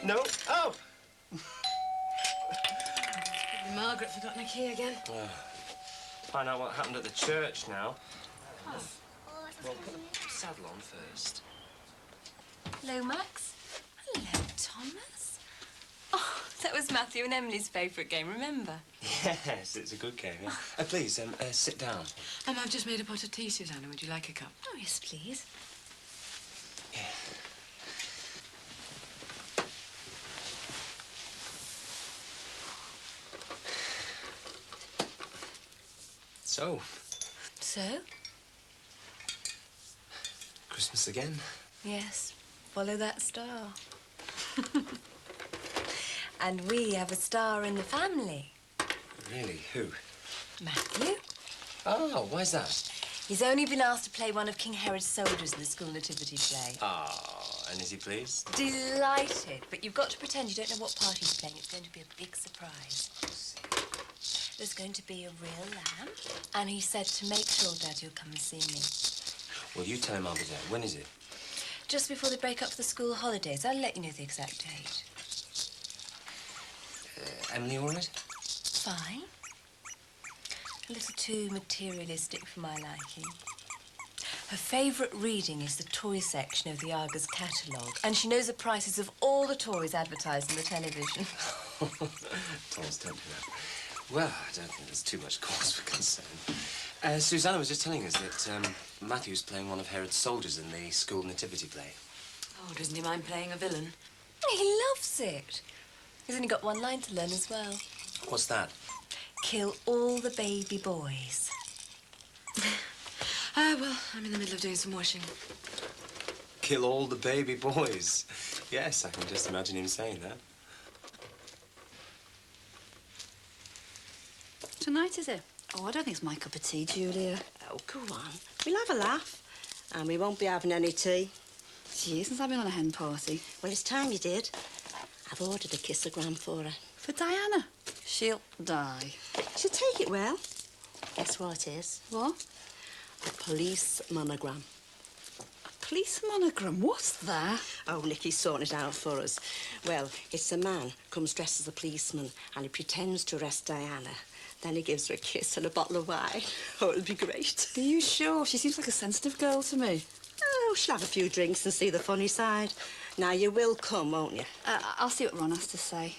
No? Oh! Margaret forgotten her key again. Find out what happened at the church now. Oh. Well, put the saddle on first. Hello, Max. Hello, Thomas. Oh, that was Matthew and Emily's favourite game, remember? Yes, it's a good game, yeah. Please, sit down. I've just made a pot of tea, Susanna. Would you like a cup? Oh, yes, please. Yeah. So? Christmas again? Yes. Follow that star. And we have a star in the family. Really? Who? Matthew. Oh, why's that? He's only been asked to play one of King Herod's soldiers in the school nativity play. Oh, and is he pleased? Delighted. But you've got to pretend you don't know what part he's playing. It's going to be a big surprise. There's going to be a real lamb, and he said to make sure Dad you'll come and see me. Well, you tell him I'll be there. When is it? Just before they break up for the school holidays. I'll let you know the exact date. Emily all right? Fine. A little too materialistic for my liking. Her favourite reading is the toy section of the Argos catalogue, and she knows the prices of all the toys advertised on the television. Toys don't do that. Well, I don't think there's too much cause for concern. Susanna was just telling us that Matthew's playing one of Herod's soldiers in the school nativity play. Oh, doesn't he mind playing a villain? He loves it. He's only got one line to learn as well. What's that? Kill all the baby boys. Well, I'm in the middle of doing some washing. Kill all the baby boys. Yes, I can just imagine him saying that. Tonight, is it? Oh, I don't think it's my cup of tea, Julia. Oh, go on. We'll have a laugh. And we won't be having any tea. Gee, since I've been on a hen party. Well, it's time you did. I've ordered a kissogram for her. For Diana. She'll die. She'll take it well. Guess what it is? What? A police monogram. A police monogram? What's that? Oh, Nicky's sorting it out for us. Well, it's a man comes dressed as a policeman and he pretends to arrest Diana. Then he gives her a kiss and a bottle of wine. Oh, it'll be great. Are you sure? She seems like a sensitive girl to me. Oh, she'll have a few drinks and see the funny side. Now, you will come, won't you? I'll see what Ron has to say.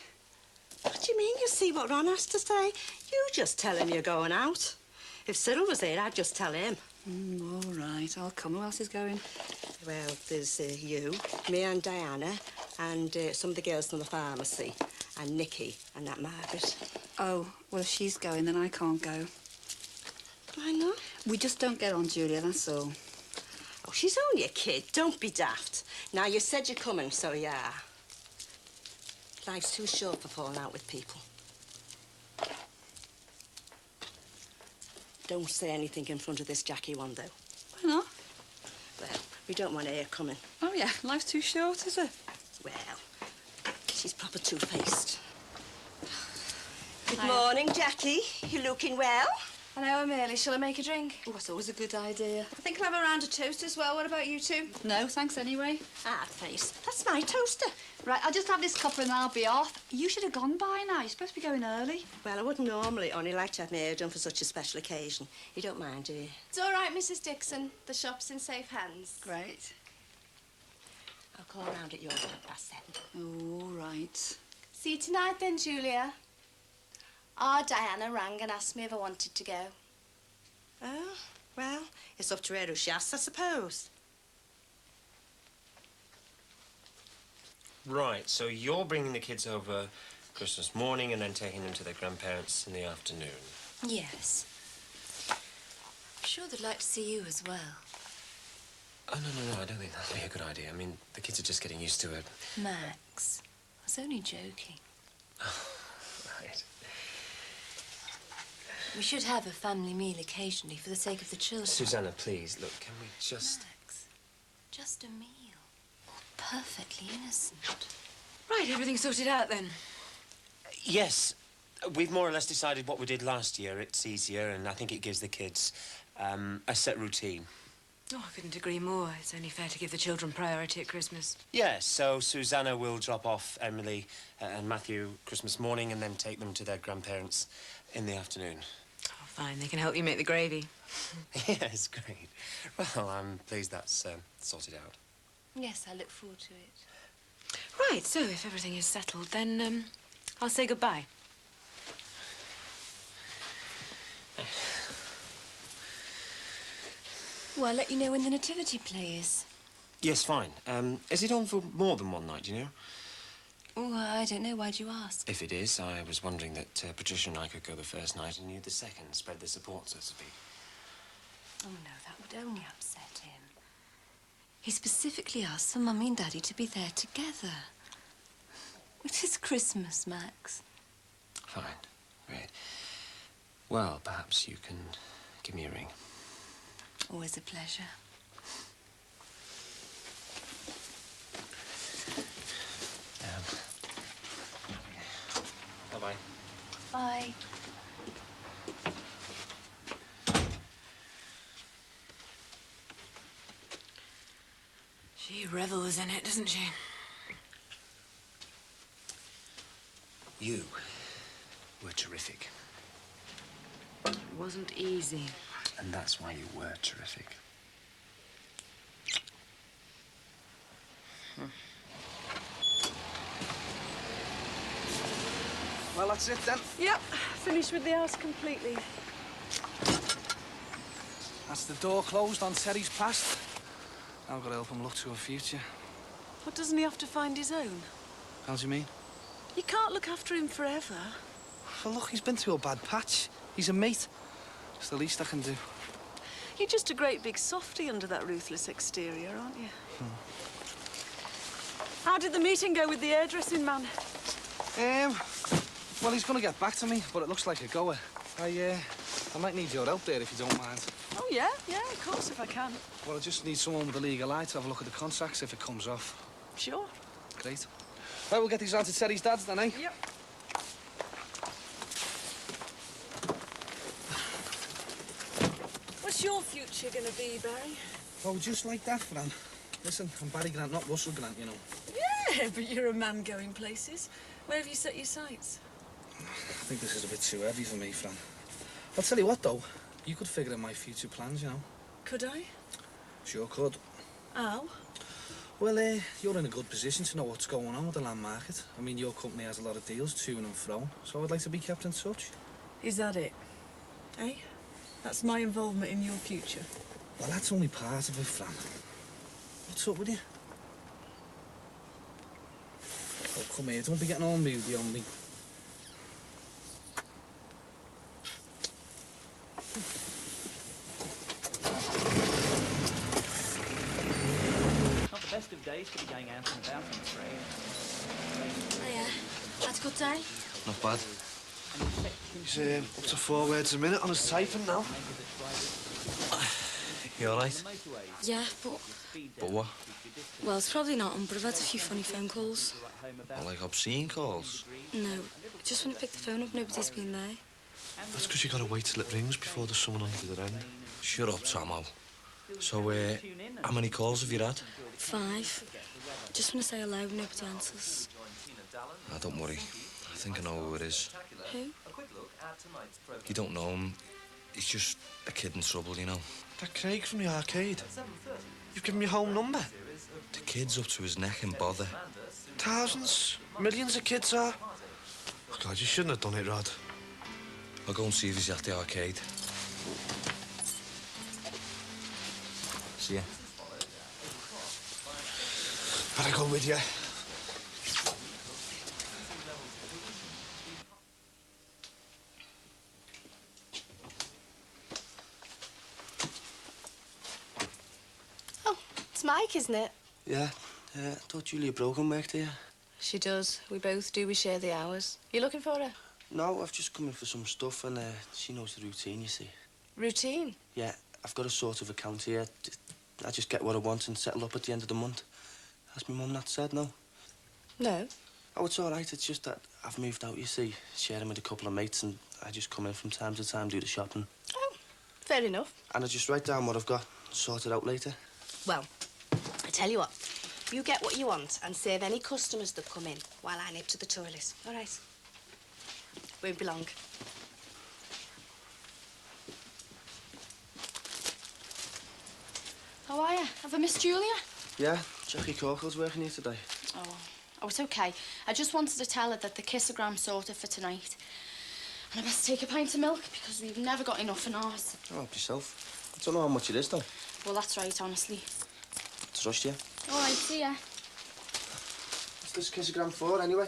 What do you mean you'll see what Ron has to say? You just tell him you're going out. If Cyril was here, I'd just tell him. All right, I'll come. Who else is going? Well, there's you, me and Diana, and some of the girls from the pharmacy, and Nicky and that Margaret. Oh, well, if she's going, then I can't go. Why not? We just don't get on, Julia, that's all. Oh, she's only a kid. Don't be daft. Now, you said you're coming, so you are. Life's too short for falling out with people. Don't say anything in front of this Jackie one, though. Why not? Well, we don't want her coming. Oh, yeah, life's too short, is it? Well, she's proper two-faced. Good Hiya. morning, Jackie. You looking well? I know I'm early. Shall I make a drink? Oh, that's always a good idea. I think I'll have a round of toast as well. What about you two? No, thanks anyway. Ah, face. That's my toaster. Right, I'll just have this cuppa and I'll be off. You should have gone by now. You're supposed to be going early. Well, I wouldn't normally only like to have my hair done for such a special occasion. You don't mind, do you? It's all right, Mrs. Dixon. The shop's in safe hands. Great. I'll call round at yours at 7:30. All right. See you tonight then, Julia. Our Diana rang and asked me if I wanted to go. Oh, well, it's up to her who she asks, I suppose. Right, so you're bringing the kids over Christmas morning and then taking them to their grandparents in the afternoon. Yes. I'm sure they'd like to see you as well. Oh, no, I don't think that'd be a good idea. I mean, the kids are just getting used to it. Max, I was only joking. Oh, right. We should have a family meal occasionally for the sake of the children. Susanna, please, look, can we just... Max, just a meal. Perfectly innocent. Right, everything's sorted out then. Yes, we've more or less decided what we did last year. It's easier, and I think it gives the kids a set routine. Oh, I couldn't agree more. It's only fair to give the children priority at Christmas. Yes, so Susanna will drop off Emily and Matthew Christmas morning and then take them to their grandparents in the afternoon. Oh, fine. They can help you make the gravy. Yes, great. Well, I'm pleased that's sorted out. Yes, I look forward to it. Right, so if everything is settled, then I'll say goodbye. Well, I'll let you know when the nativity play is. Yes, fine. Is it on for more than one night, do you know? Oh, I don't know. Why'd you ask? If it is, I was wondering that Patricia and I could go the first night and you the second, spread the support, so to speak. Oh, no, that would only upset him. He specifically asked for Mummy and Daddy to be there together. It is Christmas, Max. Fine. Great. Well, perhaps you can give me a ring. Always a pleasure. Bye-bye. Bye. She revels in it, doesn't she? You were terrific. It wasn't easy. And that's why you were terrific. Well, that's it then. Yep, finished with the house completely. That's the door closed on Terry's past. Now I've got to help him look to a future. What, doesn't he have to find his own? How do you mean? You can't look after him forever. Well, look, he's been through a bad patch. He's a mate. It's the least I can do. You're just a great big softy under that ruthless exterior, aren't you? How did the meeting go with the hairdressing man? Well, he's going to get back to me, but it looks like a goer. I might need your help there if you don't mind. Oh, yeah, of course, if I can. Well, I just need someone with a legal eye to have a look at the contracts if it comes off. Sure. Great. Right, we'll get these round to Terry's dad's then, eh? Yep. What's your future gonna be, Barry? Oh, just like that, Fran. Listen, I'm Barry Grant, not Russell Grant, you know. Yeah, but you're a man going places. Where have you set your sights? I think this is a bit too heavy for me, Fran. I'll tell you what, though. You could figure out my future plans, you know. Could I? Sure could. How? Well, you're in a good position to know what's going on with the land market. I mean, your company has a lot of deals to and fro, so I'd like to be kept in touch. Is that it? Eh? That's my involvement in your future. Well, that's only part of it, Fran. What's up with you? Oh, come here, don't be getting all moody on me. Not the best of days to be going out and about, I'm afraid. Oh, yeah. Had a good day? Not bad. He's up to 4 words a minute on his typing now. You all right? Yeah, but... But what? Well, it's probably not on, but I've had a few funny phone calls. Well, like obscene calls? No, just when I picked the phone up, nobody's been there. That's because you got to wait till it rings before there's someone on the other end. Shut up, Tomo. So, how many calls have you had? 5. Just when I say hello, nobody answers. Ah, don't worry. I think I know who it is. Who? You don't know him. He's just a kid in trouble, you know. That Craig from the arcade. You've given me your home number. The kid's up to his neck in bother. Thousands, millions of kids are. Oh, God, you shouldn't have done it, Rod. I'll go and see if he's at the arcade. See ya. Better go with you. Oh, it's Mike, isn't it? Yeah. I thought Julia Brogan worked here. She does. We both do. We share the hours. You looking for her? No, I've just come in for some stuff and she knows the routine, you see. Routine? Yeah, I've got a sort of account here. I just get what I want and settle up at the end of the month. Has my mum not said no? No. Oh, it's all right. It's just that I've moved out, you see, sharing with a couple of mates, and I just come in from time to time, do the shopping. Oh, fair enough. And I just write down what I've got. Sort it out later. Well, I tell you what. You get what you want and save any customers that come in while I nip to the toilet. All right? Won't be long. How are you? Have I missed Julia? Yeah, Jackie Corkle's working here today. Oh, it's okay. I just wanted to tell her that the kissogram's sorted for tonight. And I best take a pint of milk because we've never got enough in ours. Oh, help yourself. I don't know how much it is, though. Well, that's right, honestly. Trust you. All right, see ya. What's this kissogram for, anyway?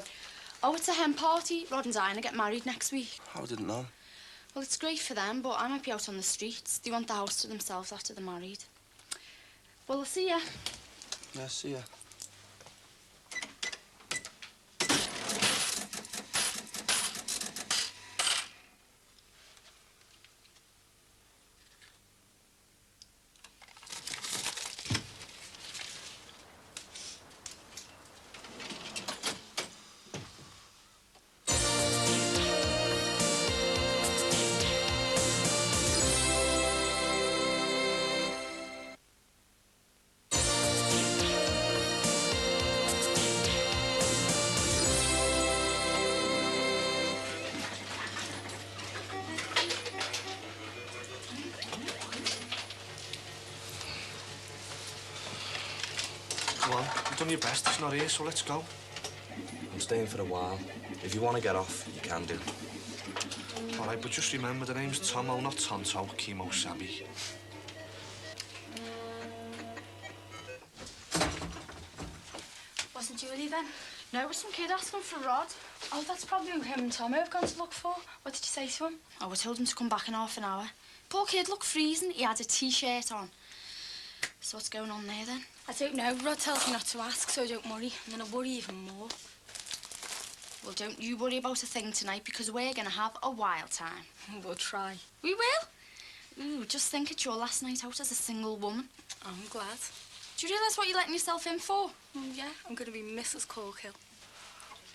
Oh, it's a hen party. Rod and Dinah get married next week. I didn't know. Well, it's great for them, but I might be out on the streets. They want the house to themselves after they're married. Well, I'll see ya. Yeah, see ya. Come on, you've done your best. It's not here, so let's go. I'm staying for a while. If you want to get off, you can do. All right, but just remember the name's Tomo, not Tonto, Kimo Sabi. Wasn't Julie then? No, it was some kid asking for Rod. Oh, that's probably who him and Tommy have gone to look for. What did you say to him? Oh, I told him to come back in half an hour. Poor kid looked freezing. He had a T-shirt on. So what's going on there then? I don't know. Rod tells me not to ask, so I don't worry. And then I worry even more. Well, don't you worry about a thing tonight because we're going to have a wild time. We'll try. We will? Ooh, just think it's your last night out as a single woman. I'm glad. Do you realise what you're letting yourself in for? Yeah, I'm going to be Mrs. Corkill.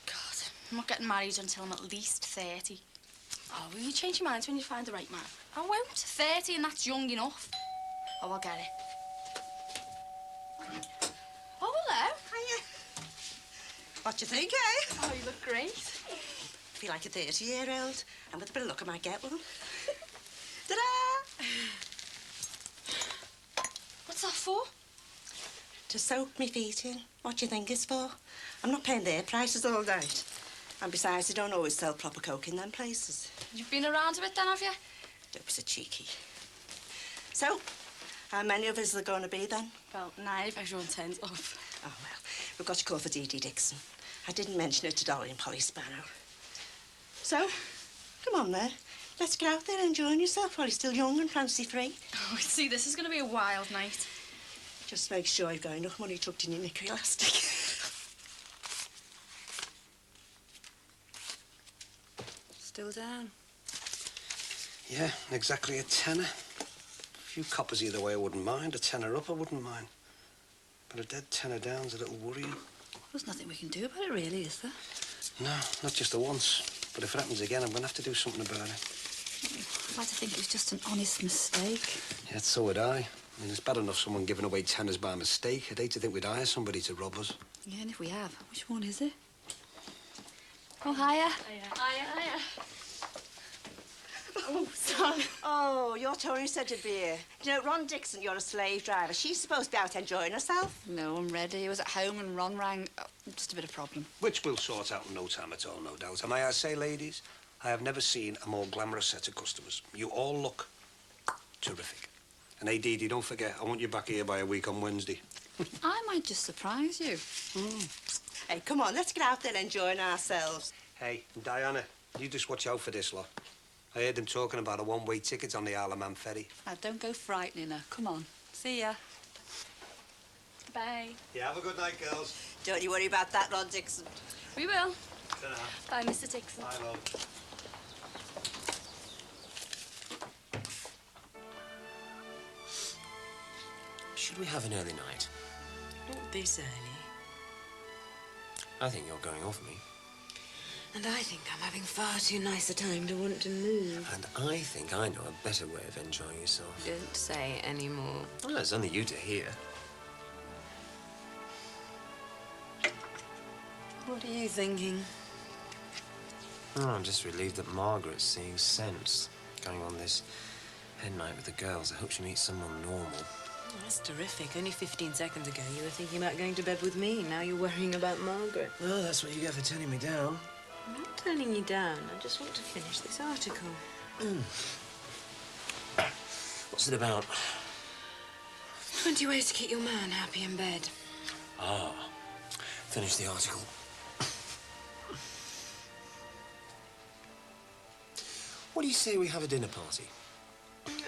God, I'm not getting married until I'm at least 30. Oh, will you change your mind when you find the right man? I won't. 30 and that's young enough. Oh, I'll get it. Oh, hello. Hiya. What do you think, eh? Oh, you look great. Feel like a 30-year-old. And with a bit of luck, I might get one. Ta-da! What's that for? To soak me feet in. What do you think it's for? I'm not paying their prices all night. And besides, they don't always sell proper coke in them places. You've been around a bit then, have you? Don't be so cheeky. So, how many of us are there going to be then? Well, 9 if everyone turns up. Oh, well, we've got to call for Dee Dee Dixon. I didn't mention it to Dolly and Polly Sparrow. So, come on there. Let's get out there and enjoy yourself while you're still young and fancy-free. Oh, see, this is going to be a wild night. Just make sure you've got enough money tucked in your knicker elastic. Still down. Yeah, exactly a tenner. A few coppers either way I wouldn't mind. A tenner up I wouldn't mind. But a dead tenner down's a little worrying. There's nothing we can do about it, really, is there? No, not just the once. But if it happens again, I'm going to have to do something about it. I'd like to think it was just an honest mistake. Yeah, so would I. I mean, it's bad enough someone giving away tenners by mistake. I'd hate to think we'd hire somebody to rob us. Yeah, and if we have, which one is it? Oh, hiya. Hiya. Oh, sorry. Oh, your Tony said to be here. You know, Ron Dixon, you're a slave driver. She's supposed to be out enjoying herself. No, I'm ready. I was at home and Ron rang. Oh, just a bit of problem. Which we'll sort out in no time at all, no doubt. And may I say, ladies, I have never seen a more glamorous set of customers. You all look terrific. And hey, Dee Dee, don't forget, I want you back here by a week on Wednesday. I might just surprise you. Hey, come on, let's get out there and enjoy ourselves. Hey, Diana, you just watch out for this lot. I heard them talking about a one-way ticket on the Isle of Man ferry. Now, don't go frightening her. Come on. See ya. Bye. Yeah, have a good night, girls. Don't you worry about that, Ron Dixon. We will. Ta-ra. Bye, Mr. Dixon. Bye, love. Should we have an early night? Not this early. I think you're going off me. And I think I'm having far too nice a time to want to move. And I think I know a better way of enjoying yourself. Don't say any more. Well, it's only you to hear. What are you thinking? Oh, I'm just relieved that Margaret's seeing sense. Going on this head night with the girls. I hope she meets someone normal. Oh, that's terrific. Only 15 seconds ago you were thinking about going to bed with me. Now you're worrying about Margaret. Well, that's what you get for turning me down. I'm not turning you down. I just want to finish this article. What's it about? 20 ways to keep your man happy in bed. Ah, finish the article. What do you say we have a dinner party?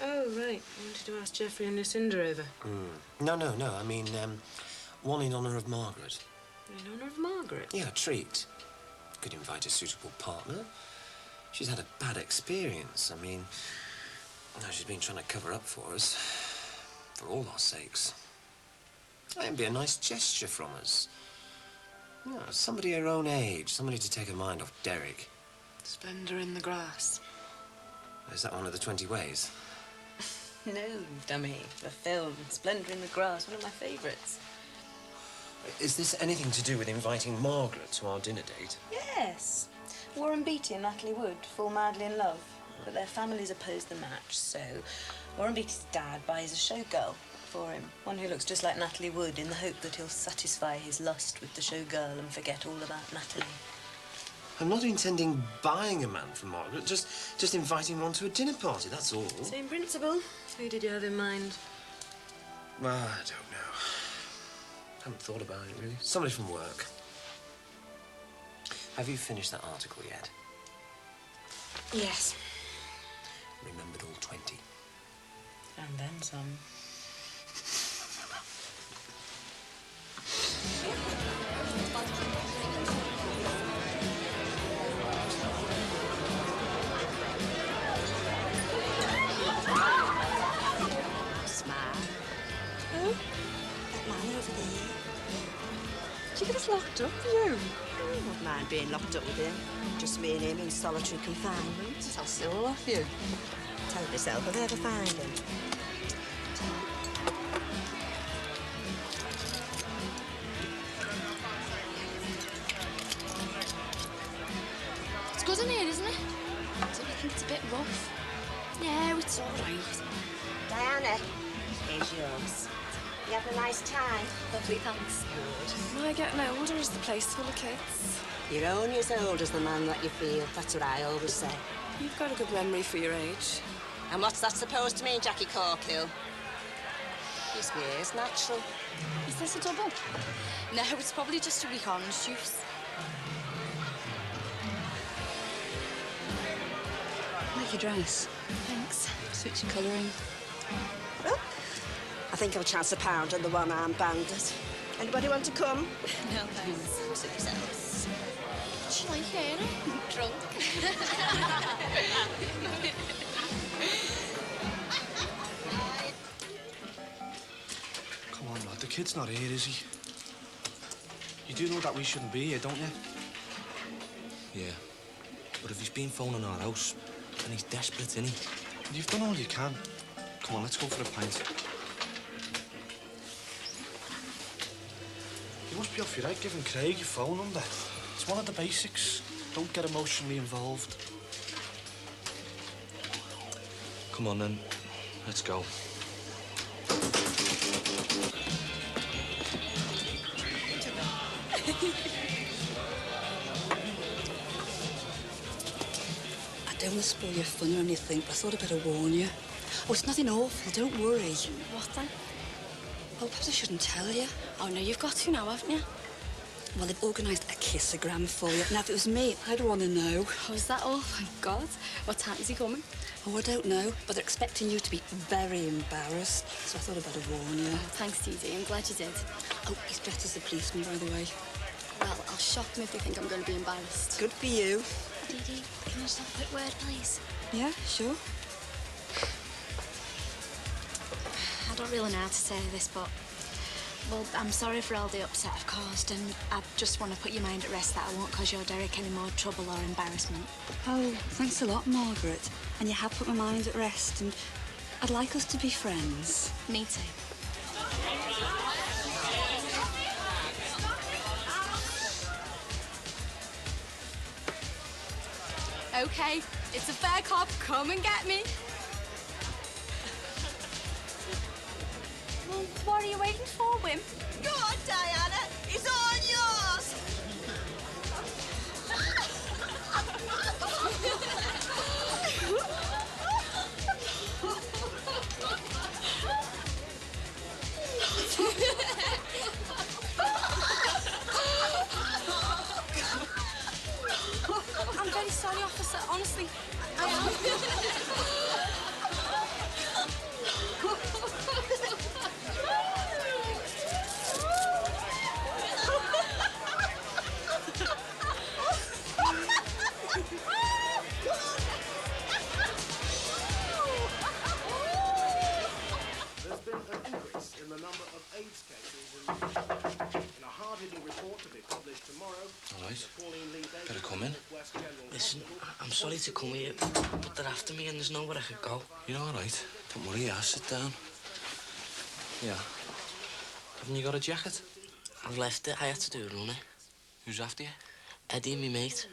Oh, right. You wanted to ask Geoffrey and Lucinda over. No. I mean, one in honour of Margaret. In honour of Margaret? Yeah, a treat. Could invite a suitable partner. She's had a bad experience. I mean, she's been trying to cover up for us. For all our sakes. It'd be a nice gesture from us. Yeah, somebody her own age. Somebody to take her mind off Derek. Splendour in the grass. Is that one of the 20 ways? No, dummy. The film, Splendour in the Grass, one of my favourites. Is this anything to do with inviting Margaret to our dinner date? Yes. Warren Beatty and Natalie Wood fall madly in love, but their families oppose the match, so Warren Beatty's dad buys a showgirl for him, one who looks just like Natalie Wood, in the hope that he'll satisfy his lust with the showgirl and forget all about Natalie. I'm not intending buying a man for Margaret, just inviting one to a dinner party, that's all. Same principle. Who did you have in mind? Well, I don't know. Haven't thought about it, really. Somebody from work. Have you finished that article yet? Yes. Remembered all 20? And then some. Did you get us locked up, you? I wouldn't mind being locked up with him. Just me and him in solitary confinement. I'll still off you. Tell yourself if I ever find him. It's good in here, isn't it? Don't you think it's a bit rough? Yeah, it's all right. Diana, here's yours. You have a nice time? Lovely, thanks. Good. Am I getting older? Is the place full of kids? You're only as old as the man that you feel. That's what I always say. You've got a good memory for your age. And what's that supposed to mean, Jackie Corkill? This beer's natural. Is this a double? No, it's probably just a weak orange juice. Like your dress. Thanks. Suits your colouring. Oh, I think I'll chance a pound on the one-armed bandit. Anybody want to come? No, thanks. Suit yourselves. She like her, drunk. Come on, lad. The kid's not here, is he? You do know that we shouldn't be here, don't you? Yeah. But if he's been phoning our house, then he's desperate, isn't he? You've done all you can. Come on, let's go for a pint. You must be off your head giving Craig your phone number. It's one of the basics. Don't get emotionally involved. Come on, then. Let's go. I don't want to spoil your fun or anything, but I thought I'd better warn you. Oh, it's nothing awful, don't worry. What then? Oh, perhaps I shouldn't tell you. Oh, no, you've got to now, haven't you? Well, they've organised a kissogram for you. Now, if it was me, I'd want to know. Oh, is that all? Thank God. What time is he coming? Oh, I don't know, but they're expecting you to be very embarrassed, so I thought I'd better warn you. Oh, thanks, Dee. I'm glad you did. Oh, he's dressed as a policeman, by the way. Well, I'll shock them if they think I'm going to be embarrassed. Good for you. Dee, can I just have a quick word, please? Yeah, sure. I don't really know how to say this, but Well, I'm sorry for all the upset I've caused, and I just want to put your mind at rest that I won't cause your Derek any more trouble or embarrassment. Oh, thanks a lot, Margaret. And you have put my mind at rest, and I'd like us to be friends. Me too. OK, it's a fair cop. Come and get me. Well, what are you waiting for, Wim? Go on, Diana. It's all yours. I'm very sorry, officer. Honestly, I am. There's been an increase in the number of AIDS cases in a hard-hitting report to be published tomorrow. All right. Better come in. Listen, I'm sorry to come here, but they're after me and there's nowhere I could go. You're all right. Don't worry, I'll sit down. Yeah. Haven't you got a jacket? I've left it. I had to do a runner. Who's after you? Eddie, me mate.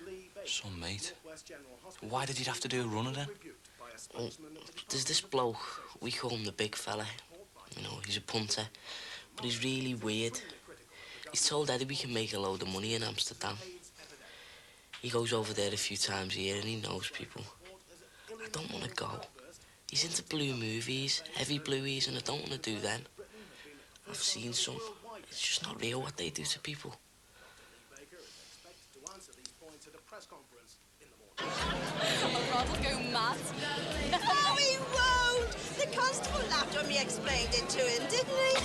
Some mate. Why did you have to do a runner then? Well, there's this bloke, we call him the big fella. You know, he's a punter, but he's really weird. He's told Eddie we can make a load of money in Amsterdam. He goes over there a few times a year and he knows people. I don't want to go. He's into blue movies, heavy blueies, and I don't want to do them. I've seen some. It's just not real what they do to people. Rod will go mad. Oh, he won't. The constable laughed when we explained it to him, didn't he?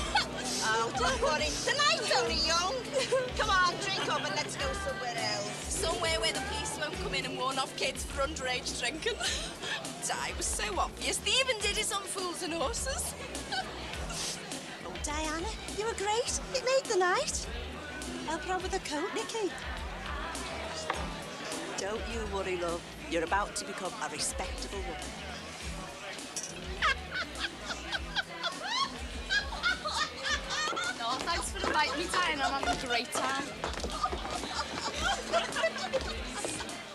Oh, don't worry. The night's only young. Come on, drink up and let's go somewhere else. Somewhere where the police won't come in and warn off kids for underage drinking. Di was so obvious. They even did it on Fools and Horses. Oh, Diana, you were great. It made the night. Help her out with the coat, Nicky. Don't you worry, love. You're about to become a respectable woman. No, thanks for inviting me, Diana. I'm having a great time.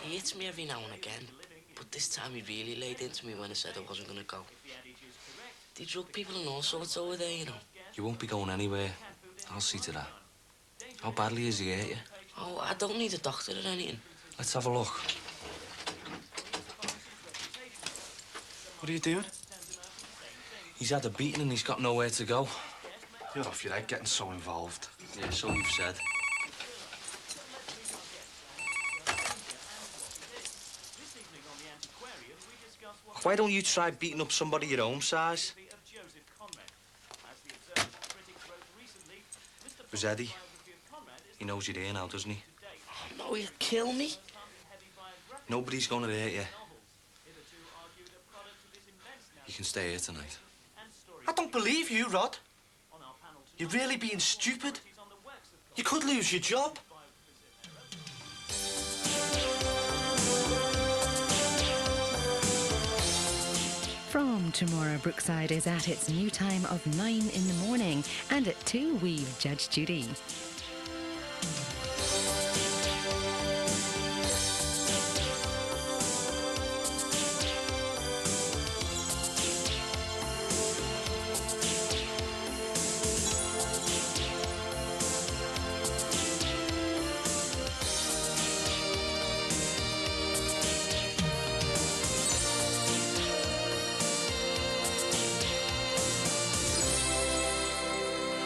He hits me every now and again, but this time he really laid into me when I said I wasn't going to go. They drug people and all sorts over there, you know. You won't be going anywhere. I'll see to that. How badly is he hurt you? Oh, I don't need a doctor or anything. Let's have a look. What are you doing? He's had a beating and he's got nowhere to go. You're off your head getting so involved. Yeah, so you've said. Why don't you try beating up somebody your own size? Where's Eddie? He knows you're here now, doesn't he? No, he'll kill me. Nobody's gonna hurt you. You can stay here tonight. I don't believe you, Rod. You're really being stupid. You could lose your job. From tomorrow, Brookside is at its new time of 9 in the morning, and at 2 we've Judge Judy.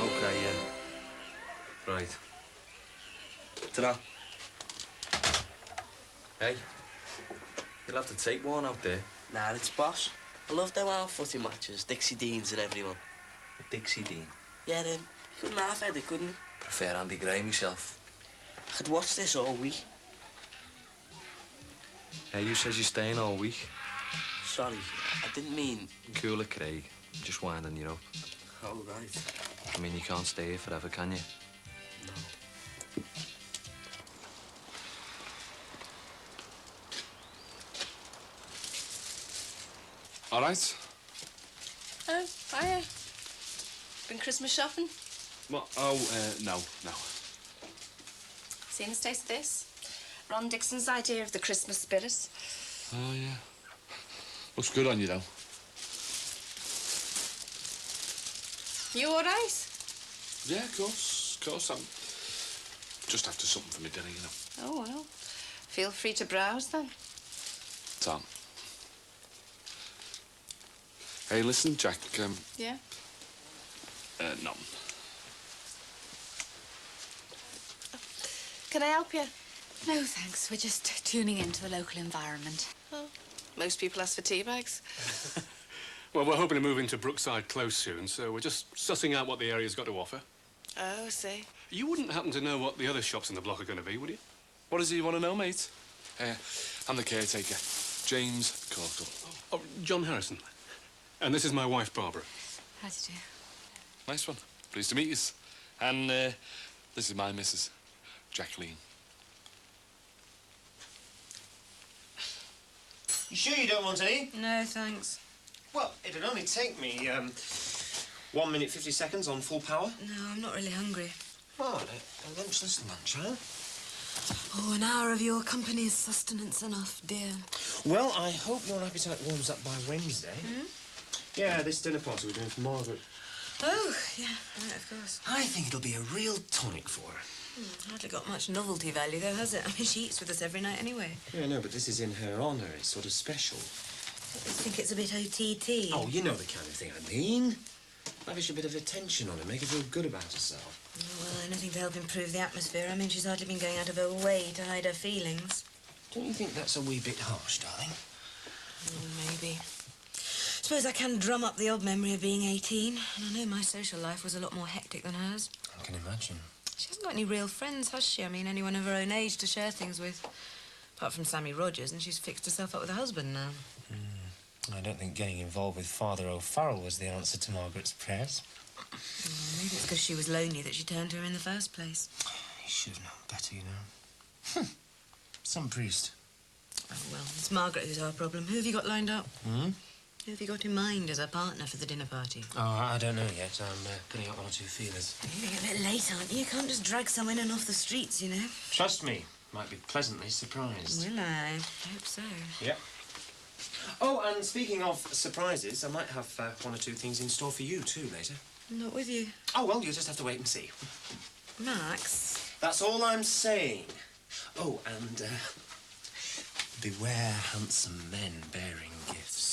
Okay, yeah. Right. Ta-ra. Hey, you'll have to take one out there. Nah, it's boss. I love them our footy matches, Dixie Deans and everyone. Dixie Dean. Yeah, then. Couldn't half head it, couldn't he? Prefer Andy Gray myself. I could watch this all week. Hey, you says you're staying all week. Sorry, I didn't mean... Cooler, Craig. Just winding you up. All right. I mean, you can't stay here forever, can you? No. All right. Oh, hiya. Been Christmas shopping? What? Oh, no. Seen us taste this? Ron Dixon's idea of the Christmas spirit. Oh, yeah. Looks good on you, though. You all right? Yeah, of course. I'm just after something for my dinner, you know. Oh, well. Feel free to browse, then. Tom. Hey, listen, Jack. Yeah? No. Can I help you? No, thanks. We're just tuning into the local environment. Oh, most people ask for tea bags. Well, we're hoping to move into Brookside Close soon, so we're just sussing out what the area's got to offer. Oh, I see. You wouldn't happen to know what the other shops in the block are going to be, would you? What is it you want to know, mate? I'm the caretaker, James Corkle. Oh, John Harrison. And this is my wife, Barbara. How do you do? Nice one. Pleased to meet you. And this is my missus, Jacqueline. You sure you don't want any? No, thanks. Well, it'd only take me 1 minute 50 seconds on full power. No, I'm not really hungry. Well, a lunchless lunch, huh? Oh, an hour of your company is sustenance enough, dear. Well, I hope your appetite warms up by Wednesday. Hmm? Yeah, this dinner party we're doing for Margaret. Oh, yeah, right, of course. I think it'll be a real tonic for her. Hardly got much novelty value, though, has it? I mean, she eats with us every night anyway. Yeah, no, but this is in her honour. It's sort of special. I think it's a bit OTT. Oh, you know the kind of thing I mean. Lavish a bit of attention on her, make her feel good about herself. Well, anything to help improve the atmosphere. I mean, she's hardly been going out of her way to hide her feelings. Don't you think that's a wee bit harsh, darling? Maybe. Suppose I can drum up the odd memory of being 18. And I know my social life was a lot more hectic than hers. I can imagine. She hasn't got any real friends, has she? I mean, anyone of her own age to share things with. Apart from Sammy Rogers, and she's fixed herself up with a husband now. I don't think getting involved with Father O'Farrell was the answer to Margaret's prayers. Maybe it's because she was lonely that she turned to him in the first place. You should have known better, you know. Some priest. Oh, well, it's Margaret who's our problem. Who have you got lined up? Hmm? Who have you got in mind as our partner for the dinner party? Oh, I don't know yet. I'm putting out 1 or 2 feelers. You're getting a bit late, aren't you? You can't just drag someone in off the streets, you know. Trust me. Might be pleasantly surprised. Will I? Hope so. Yep. Oh, and speaking of surprises, I might have 1 or 2 things in store for you, too, later. Not with you. Oh, well, you'll just have to wait and see. Max? That's all I'm saying. Oh, and beware handsome men bearing gifts.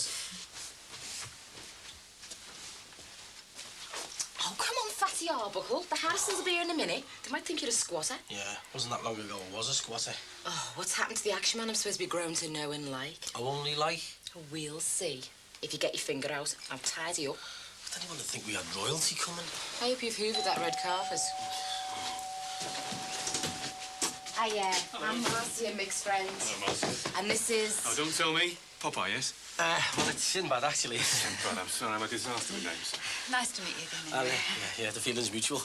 Oh, come on, Fatty Arbuckle. The Harrisons will be here in a minute. They might think you're a squatter. Yeah, wasn't that long ago I was a squatter. Oh, what's happened to the action man I'm supposed to be grown to know and like? I only like. We'll see. If you get your finger out, I'll tidy up. I don't even think we had royalty coming. I hope you've hoovered that red carpet. Hiya, I'm Marcia, Mick's friend. Hello, Marcia. And this is... Oh, don't tell me. Popeye, yes? Well, it's Sinbad, actually. Sinbad, I'm sorry, I'm a disaster with names. Nice to meet you again. Yeah, the feeling's mutual.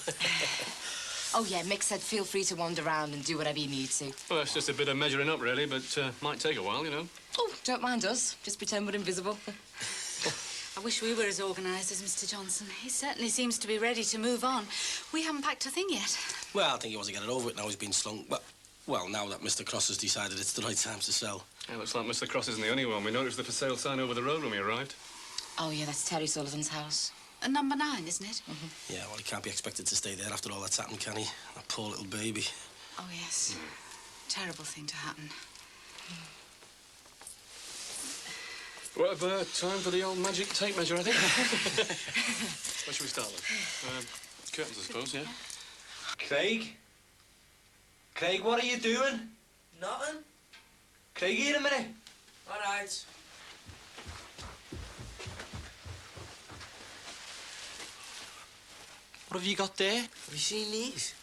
Oh, yeah, Mick said feel free to wander around and do whatever you need to. Well, that's just a bit of measuring up, really, but might take a while, you know. Oh, don't mind us. Just pretend we're invisible. I wish we were as organised as Mr. Johnson. He certainly seems to be ready to move on. We haven't packed a thing yet. Well, I think he wants to get it over it now he's been slung. Well, now that Mr. Cross has decided it's the right time to sell. Yeah, looks like Mr. Cross isn't the only one. We noticed the for sale sign over the road when we arrived. Oh, yeah, that's Terry Sullivan's house. Number 9, isn't it? Yeah, well, he can't be expected to stay there after all that's happened, can he? That poor little baby. Oh, yes. Terrible thing to happen. Well, time for the old magic tape measure, I think. Where should we start then? Curtains, I suppose, yeah? Craig? Craig, what are you doing? Nothing. Craig, here a minute. All right. What have you got there? Have you seen these?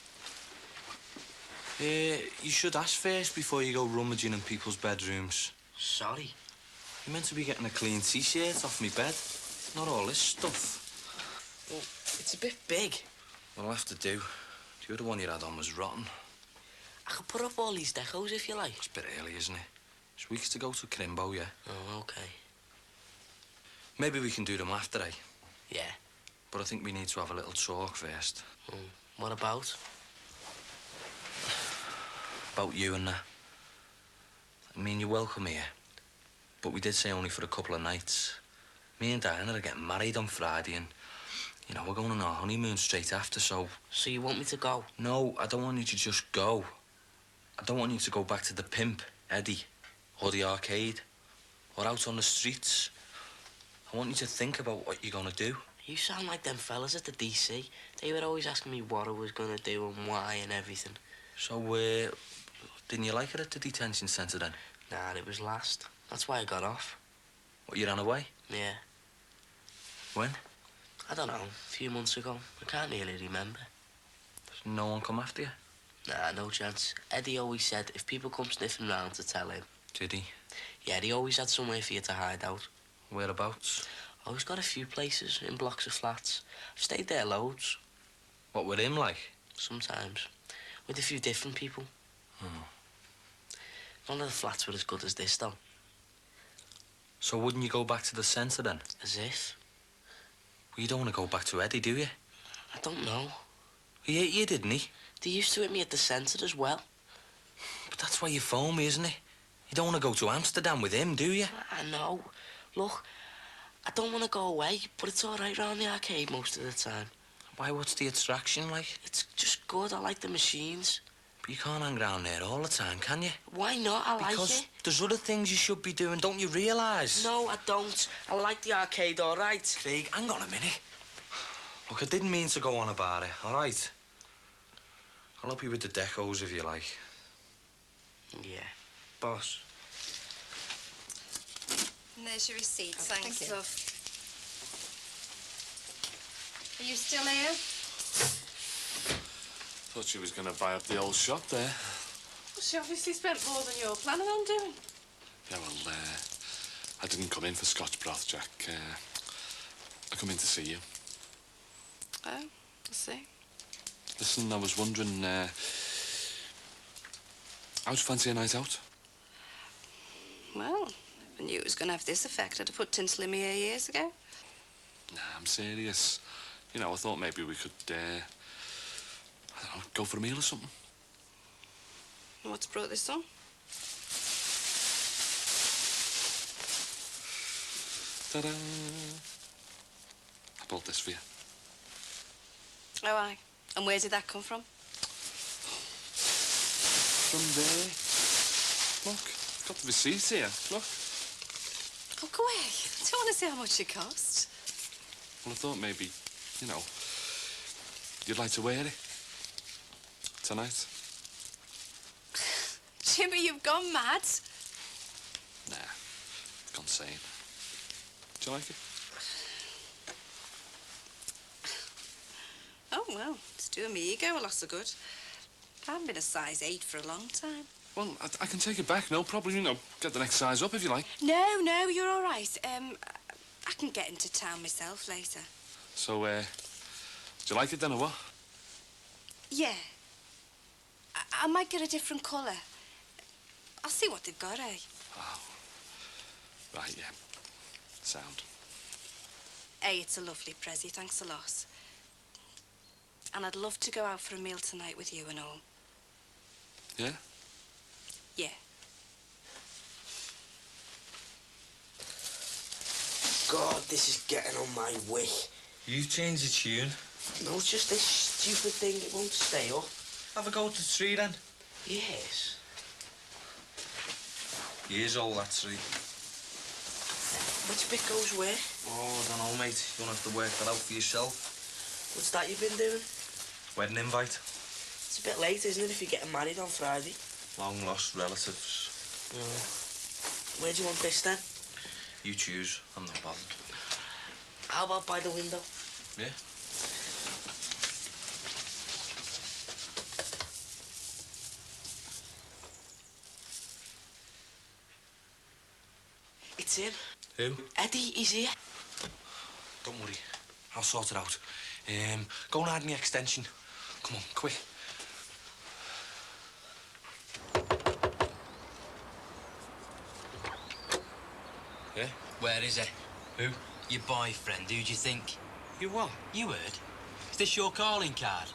You should ask first before you go rummaging in people's bedrooms. Sorry. You're meant to be getting a clean T-shirt off me bed. Not all this stuff. Well, It's a bit big. What'll have to do. The other one you had on was rotten. I could put up all these decos if you like. It's a bit early, isn't it? It's weeks to go to Crimbo, yeah? Oh, OK. Maybe we can do them after, eh? Yeah. But I think we need to have a little talk first. What about? About you and that. I mean, you're welcome here. But we did say only for a couple of nights. Me and Diana are getting married on Friday and, you know, we're going on our honeymoon straight after, so... So you want me to go? No, I don't want you to just go. I don't want you to go back to the pimp, Eddie, or the arcade, or out on the streets. I want you to think about what you're gonna do. You sound like them fellas at the DC. They were always asking me what I was gonna do and why and everything. So, didn't you like it at the detention centre then? Nah, it was last. That's why I got off. What, you ran away? Yeah. When? I don't know, a few months ago. I can't really remember. Does no one come after you? Nah, no chance. Eddie always said if people come sniffing round to tell him. Did he? Yeah, he always had somewhere for you to hide out. Whereabouts? Oh, he's got a few places in blocks of flats. I've stayed there loads. What, with him, like? Sometimes. With a few different people. None of the flats were as good as this, though. So wouldn't you go back to the centre, then? As if? Well, you don't want to go back to Eddie, do you? I don't know. He hit you, didn't he? They used to hit me at the centre as well. But that's why you phoned me, isn't it? You don't want to go to Amsterdam with him, do you? I know. Look, I don't want to go away, but it's all right round the arcade most of the time. Why, what's the attraction like? It's just good. I like the machines. But you can't hang around there all the time, can you? Why not? I like it. Because there's other things you should be doing, don't you realise? No, I don't. I like the arcade, all right. Craig, hang on a minute. Look, I didn't mean to go on about it, all right? I'll help you with the decos if you like. Yeah. Boss. And there's your receipt. Thank Thanks, you. love. Are you still here? Thought she was going to buy up the old shop there. Well, she obviously spent more than you're planning on doing. Yeah, well, I didn't come in for Scotch broth, Jack. I come in to see you. Oh, I see. Listen, I was wondering, how'd you fancy a night out? Well, if I knew it was going to have this effect, I'd have put tinsel in my ear years ago. Nah, I'm serious. You know, I thought maybe we could, I don't know, go for a meal or something. What's brought this on? Ta-da! I bought this for you. Oh, aye. And where did that come from? From there. Look, got the receipt here. Look. Oh, go away. I don't want to see how much it cost. Well, I thought maybe, you know, you'd like to wear it tonight. Jimmy, you've gone mad. Nah, gone sane. Do you like it? Oh, well, it's doing me ego a lot of good. I haven't been a size 8 for a long time. Well, I can take it back, no problem. You know, get the next size up if you like. No, you're all right. I can get into town myself later. So, do you like it then, or what? Yeah. I might get a different colour. I'll see what they've got, eh? Oh. Right, yeah. Sound. Hey, it's a lovely prezi, thanks a lot. And I'd love to go out for a meal tonight with you and all. Yeah? Yeah. God, this is getting on my wick. You've changed the tune. No, it's just this stupid thing. It won't stay up. Have a go to the tree, then. Yes. Years old, that tree. Which bit goes where? Oh, I don't know, mate. You'll have to work that out for yourself. What's that you've been doing? Wedding invite. It's a bit late, isn't it, if you're getting married on Friday? Long lost relatives. Where do you want this, then? You choose. I'm not bothered. How about by the window? Yeah. It's in. Who? Eddie, he's here. Don't worry. I'll sort it out. Go and hide me extension. Come on, quick. Yeah? Where is he? Who? Your boyfriend. Who do you think? You what? You heard? Is this your calling card?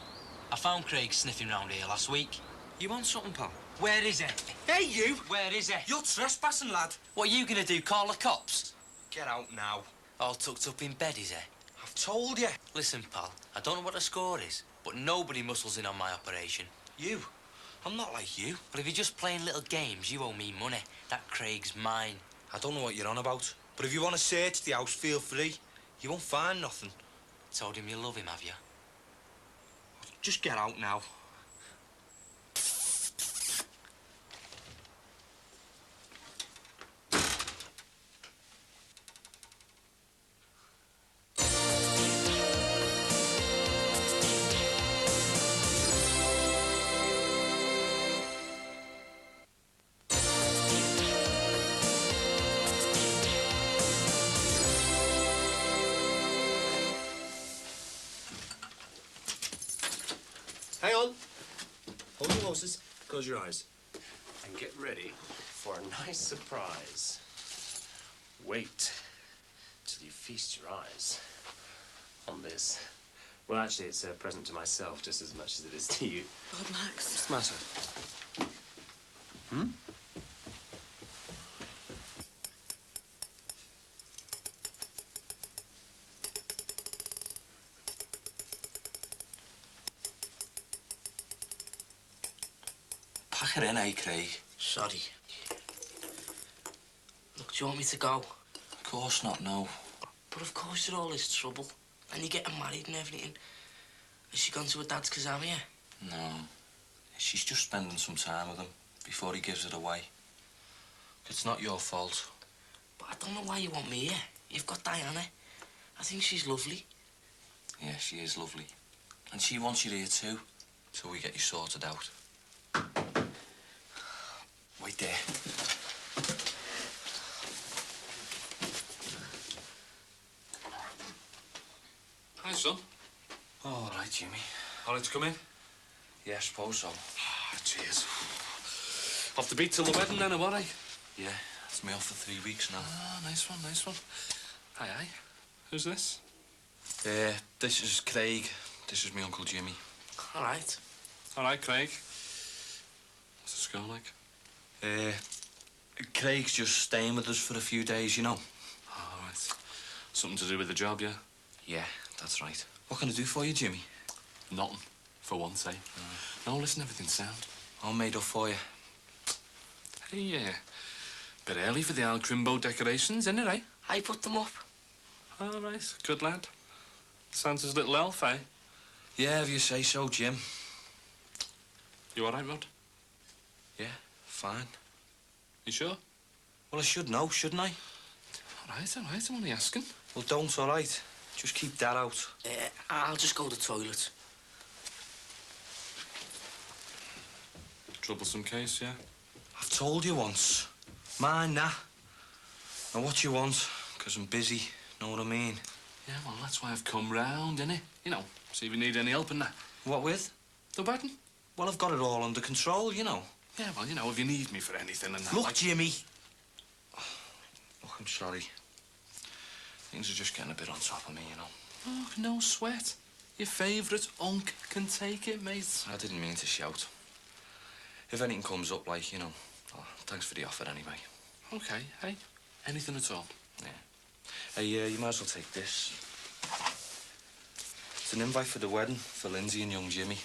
I found Craig sniffing round here last week. You want something, pal? Where is he? Hey, you! Where is he? You're trespassing, lad. What are you gonna do, call the cops? Get out now. All tucked up in bed, is he? I've told you. Listen, pal, I don't know what the score is, but nobody muscles in on my operation. You? I'm not like you. But if you're just playing little games, you owe me money. That Craig's mine. I don't know what you're on about. But if you want to search the house, feel free. You won't find nothing. Told him you love him, have you? Just get out now. Hang on. Hold your horses. Close your eyes. And get ready for a nice surprise. Wait till you feast your eyes on this. Well, actually, it's a present to myself just as much as it is to you. God, Max. What's the matter? Hmm? Pack it in, eh, Craig? Sorry. Look, do you want me to go? Of course not, no. But of course you're all this trouble. And you're getting married and everything. Has she gone to her dad's Kazamia? No. She's just spending some time with him before he gives it away. It's not your fault. But I don't know why you want me here. You've got Diana. I think she's lovely. Yeah, she is lovely. And she wants you here too, till we get you sorted out. Wait there. Hi, son. All right, Jimmy. All right to come in? Yeah, I suppose so. Cheers. Off the beat till the wedding then, or what, eh? Yeah, it's me off for 3 weeks now. Ah, nice one, nice one. Hi, hi. Who's this? This is Craig. This is my Uncle Jimmy. All right. All right, Craig. What's the school like? Craig's just staying with us for a few days, you know. All right. Something to do with the job, yeah? Yeah, that's right. What can I do for you, Jimmy? Nothing, for once, eh? No, listen, everything's sound. All made up for you. Hey, yeah. Bit early for the Al Crimbo decorations, isn't it, eh? I put them up. All right, good lad. Santa's little elf, eh? Yeah, if you say so, Jim. You all right, Rod? Yeah, fine. You sure? Well, I should know, shouldn't I? All right, I'm only asking. Well, don't, all right? Just keep that out. I'll just go to the toilet. Troublesome case, yeah? I've told you once. Mine, nah. Now, what you want? Because I'm busy, know what I mean? Yeah, well, that's why I've come round, innit? You know, see if you need any help in that. What with? The wedding. Well, I've got it all under control, you know. Yeah, well, you know, if you need me for anything and that... Look, like... Jimmy. Look, I'm sorry. Things are just getting a bit on top of me, you know. Oh, no sweat. Your favourite unk can take it, mate. I didn't mean to shout. If anything comes up, like, you know... Oh, thanks for the offer, anyway. OK, hey. Anything at all. Yeah. Hey, you might as well take this. It's an invite for the wedding for Lindsay and young Jimmy.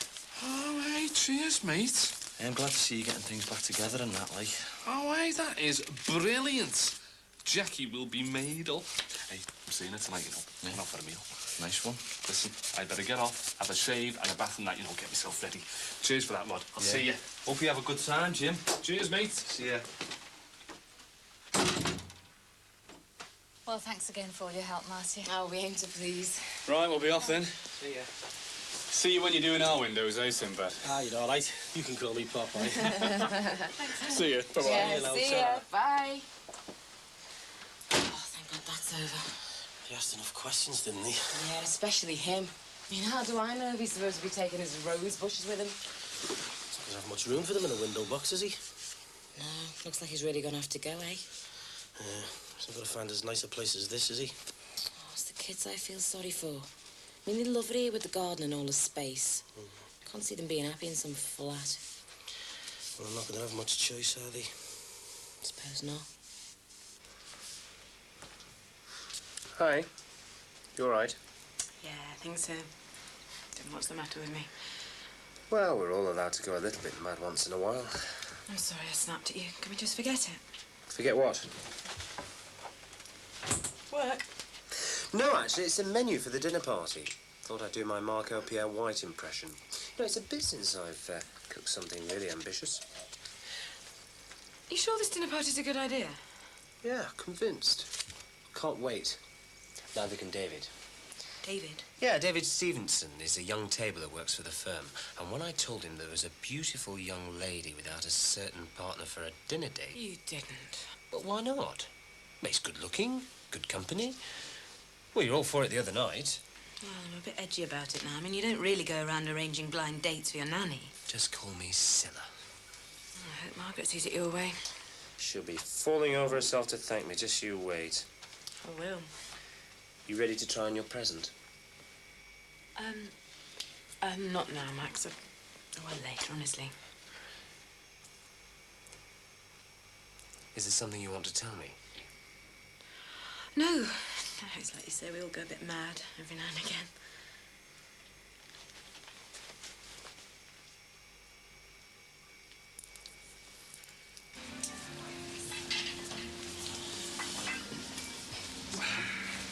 Oh, hey, cheers, mate. I'm glad to see you getting things back together and that, like. Oh, hey, that is brilliant. Jackie will be made up. Hey, I'm seeing her tonight, you know. Yeah. Not for a meal. Nice one. Listen, I better get off, have a shave and a bath and that, you know, get myself ready. Cheers for that, Rod. I'll see you. Hope you have a good time, Jim. Cheers, mate. See ya. Well, thanks again for all your help, Marty. Oh, we aim to please. Right, we'll be off then. See ya. See you when you're doing our windows, eh, Sinbad? Ah, you're all right. You can call me Pop, eh? See ya. Bye-bye. Yeah, see ya. Bye. Oh, thank God that's over. He asked enough questions, didn't he? Yeah, especially him. I mean, how do I know if he's supposed to be taking his rose bushes with him? Doesn't have much room for them in a window box, is he? No, looks like he's really gonna have to go, eh? Yeah, he's not gonna find as nice a place as this, is he? Oh, it's the kids I feel sorry for. I mean, they love it here with the garden and all the space. Can't see them being happy in some flat. Well, they're not gonna have much choice, are they? Suppose not. Hi. You all right? Yeah, I think so. Don't know what's the matter with me. Well, we're all allowed to go a little bit mad once in a while. I'm sorry I snapped at you. Can we just forget it? Forget what? Work. No, actually, it's a menu for the dinner party. Thought I'd do my Marco Pierre White impression. You know, it's a bit since I've cooked something really ambitious. You sure this dinner party's a good idea? Yeah, convinced. Can't wait. Neither can David. David? Yeah, David Stevenson is a young table that works for the firm. And when I told him there was a beautiful young lady without a certain partner for a dinner date... You didn't. But why not? He's good looking, good company. Well, you're all for it the other night. Well, I'm a bit edgy about it now. I mean, you don't really go around arranging blind dates for your nanny. Just call me Scylla. I hope Margaret sees it your way. She'll be falling over herself to thank me. Just you wait. I will. You ready to try on your present? Not now, Max. Well, later, honestly. Is there something you want to tell me? No. It's like you say, we all go a bit mad every now and again.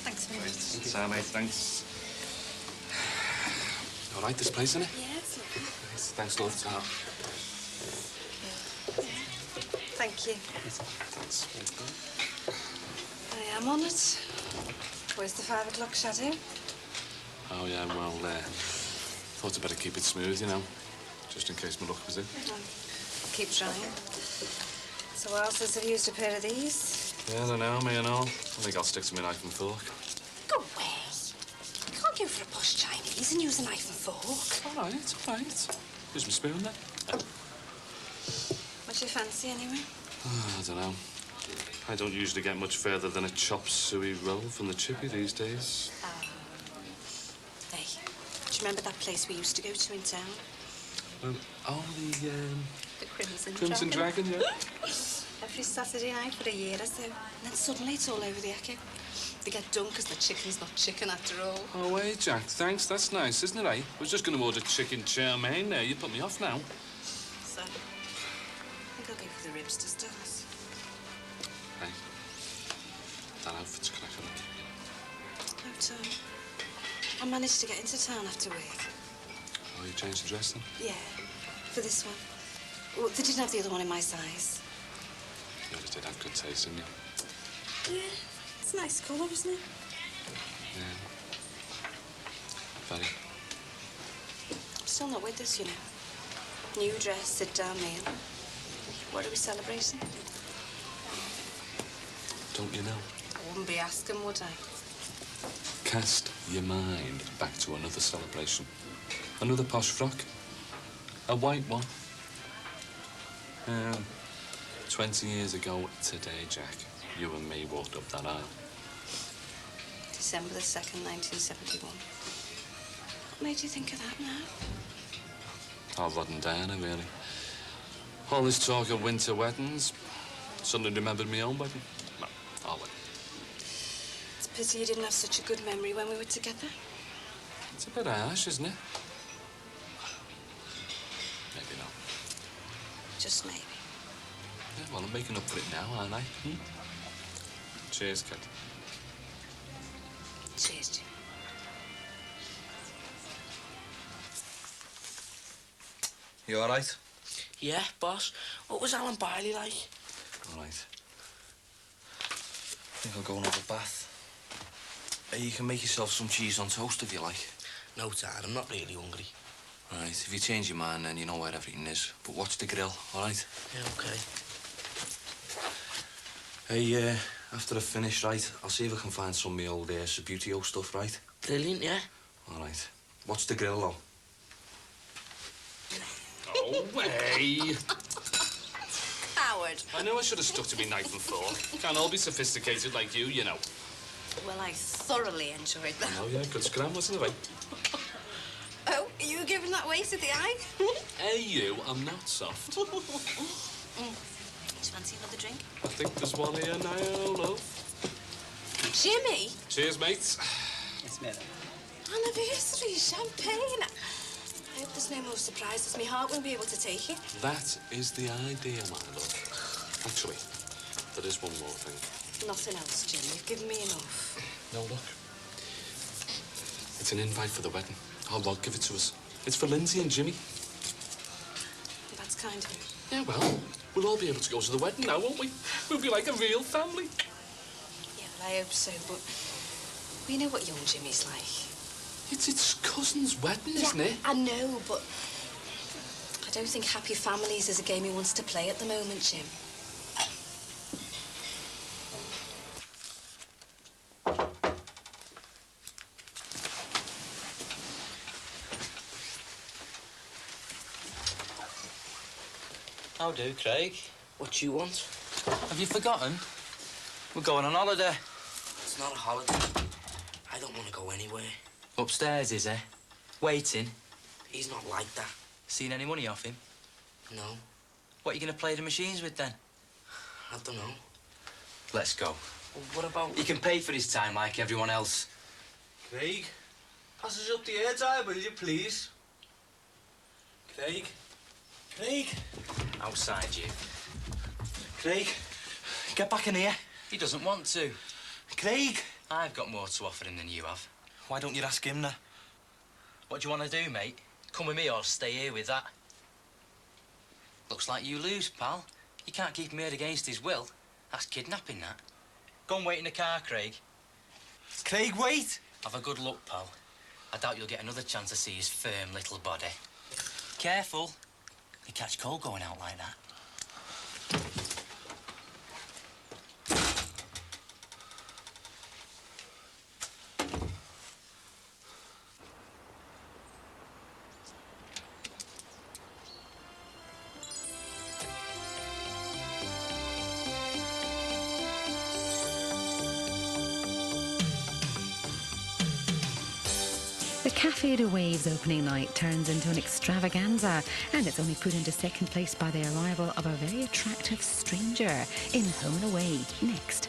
Thanks very much. Sorry, mate, thanks. All right, this place, innit? Yeah, it's lovely. Nice. Thanks, love. Ta. Thank you. Thanks. I am on it. Where's the 5 o'clock shadow? Oh, yeah, well, thought I'd better keep it smooth, you know, just in case my luck was in. I'll keep trying. So what else have used a pair of these? Yeah, I don't know, me and all. I think I'll stick to my knife and fork. Go away. You can't go for a posh Chinese and use a knife and fork. All right. Here's my spoon, then. What's your fancy, anyway? Oh, I don't know. I don't usually get much further than a chop suey roll from the chippy these days. Hey, do you remember that place we used to go to in town? Oh, The Crimson Crimson Dragon, yeah. Every Saturday night for a year or so. And then suddenly it's all over the Echo. They get done because the chicken's not chicken after all. Oh, wait, Jack, thanks. That's nice, isn't it, eh? I was just going to order chicken chow mein there. You put me off now. So, I think I'll go for the ribs to start. Hey, that outfit's cracking up. Oh, Tom. I managed to get into town after work. Oh, you changed the dress then? Yeah, for this one. Well, they didn't have the other one in my size. You really did have good taste, didn't you? Yeah, it's a nice colour, isn't it? Yeah. Very. I'm still not with us, you know. New dress, sit-down meal. What are we celebrating? Don't you know? I wouldn't be asking, would I? Cast your mind back to another celebration. Another posh frock. A white one. 20 years ago today, Jack, you and me walked up that aisle. December the 2nd, 1971. What made you think of that now? Our Rod and Diana, really. All this talk of winter weddings. Suddenly remembered my own wedding. Well, our wedding. It's a pity you didn't have such a good memory when we were together. It's a bit harsh, isn't it? Maybe not. Just maybe. Yeah, well, I'm making up for it now, aren't I? Cheers, kid. Cheers, Jim. You all right? Yeah, boss. What was Alan Bailey like? All right. I think I'll go and have a bath. Hey, you can make yourself some cheese on toast if you like. No, Dad, I'm not really hungry. All right, if you change your mind, then you know where everything is. But watch the grill, all right? Yeah, OK. Hey, after I finish, right, I'll see if I can find some of my old Subutio stuff, right? Brilliant, yeah? All right. Watch the grill on. Oh, way! Howard. I know I should have stuck to me knife and fork. Can't all be sophisticated like you know. Well, I thoroughly enjoyed that. Oh, yeah, good scram, wasn't it? Oh, are you giving that way to the eye? Hey, you, I'm not soft. Do you fancy another drink? I think there's one here now, love. Jimmy? Cheers, mates. It's me. Anniversary champagne. I hope there's no more surprises. My heart won't be able to take it. That is the idea, my love. Actually, there is one more thing. Nothing else, Jim. You've given me enough. No, look. It's an invite for the wedding. Our Lord give it to us. It's for Lindsay and Jimmy. That's kind of him. Yeah, well, we'll all be able to go to the wedding now, won't we? We'll be like a real family. Yeah, well, I hope so, but we know what young Jimmy's like. It's his cousin's wedding, isn't it? I know, but I don't think Happy Families is a game he wants to play at the moment, Jim. How do, Craig? What you want? Have you forgotten? We're going on holiday. It's not a holiday. I don't want to go anywhere. Upstairs, is he? Waiting. He's not like that. Seen any money off him? No. What are you going to play the machines with, then? I don't know. Let's go. Well, what about... He can pay for his time like everyone else. Craig, pass us up the air tire, will you, please? Craig? Craig? Outside, you. Craig, get back in here. He doesn't want to. Craig! I've got more to offer him than you have. Why don't you ask him now? What do you want to do, mate? Come with me or stay here with that? Looks like you lose, pal. You can't keep him here against his will. That's kidnapping, that. Go and wait in the car, Craig. Craig, wait! Have a good look, pal. I doubt you'll get another chance to see his firm little body. Careful. You catch cold going out like that. The Café de Waves opening night turns into an extravaganza, and it's only put into second place by the arrival of a very attractive stranger in Home and Away next.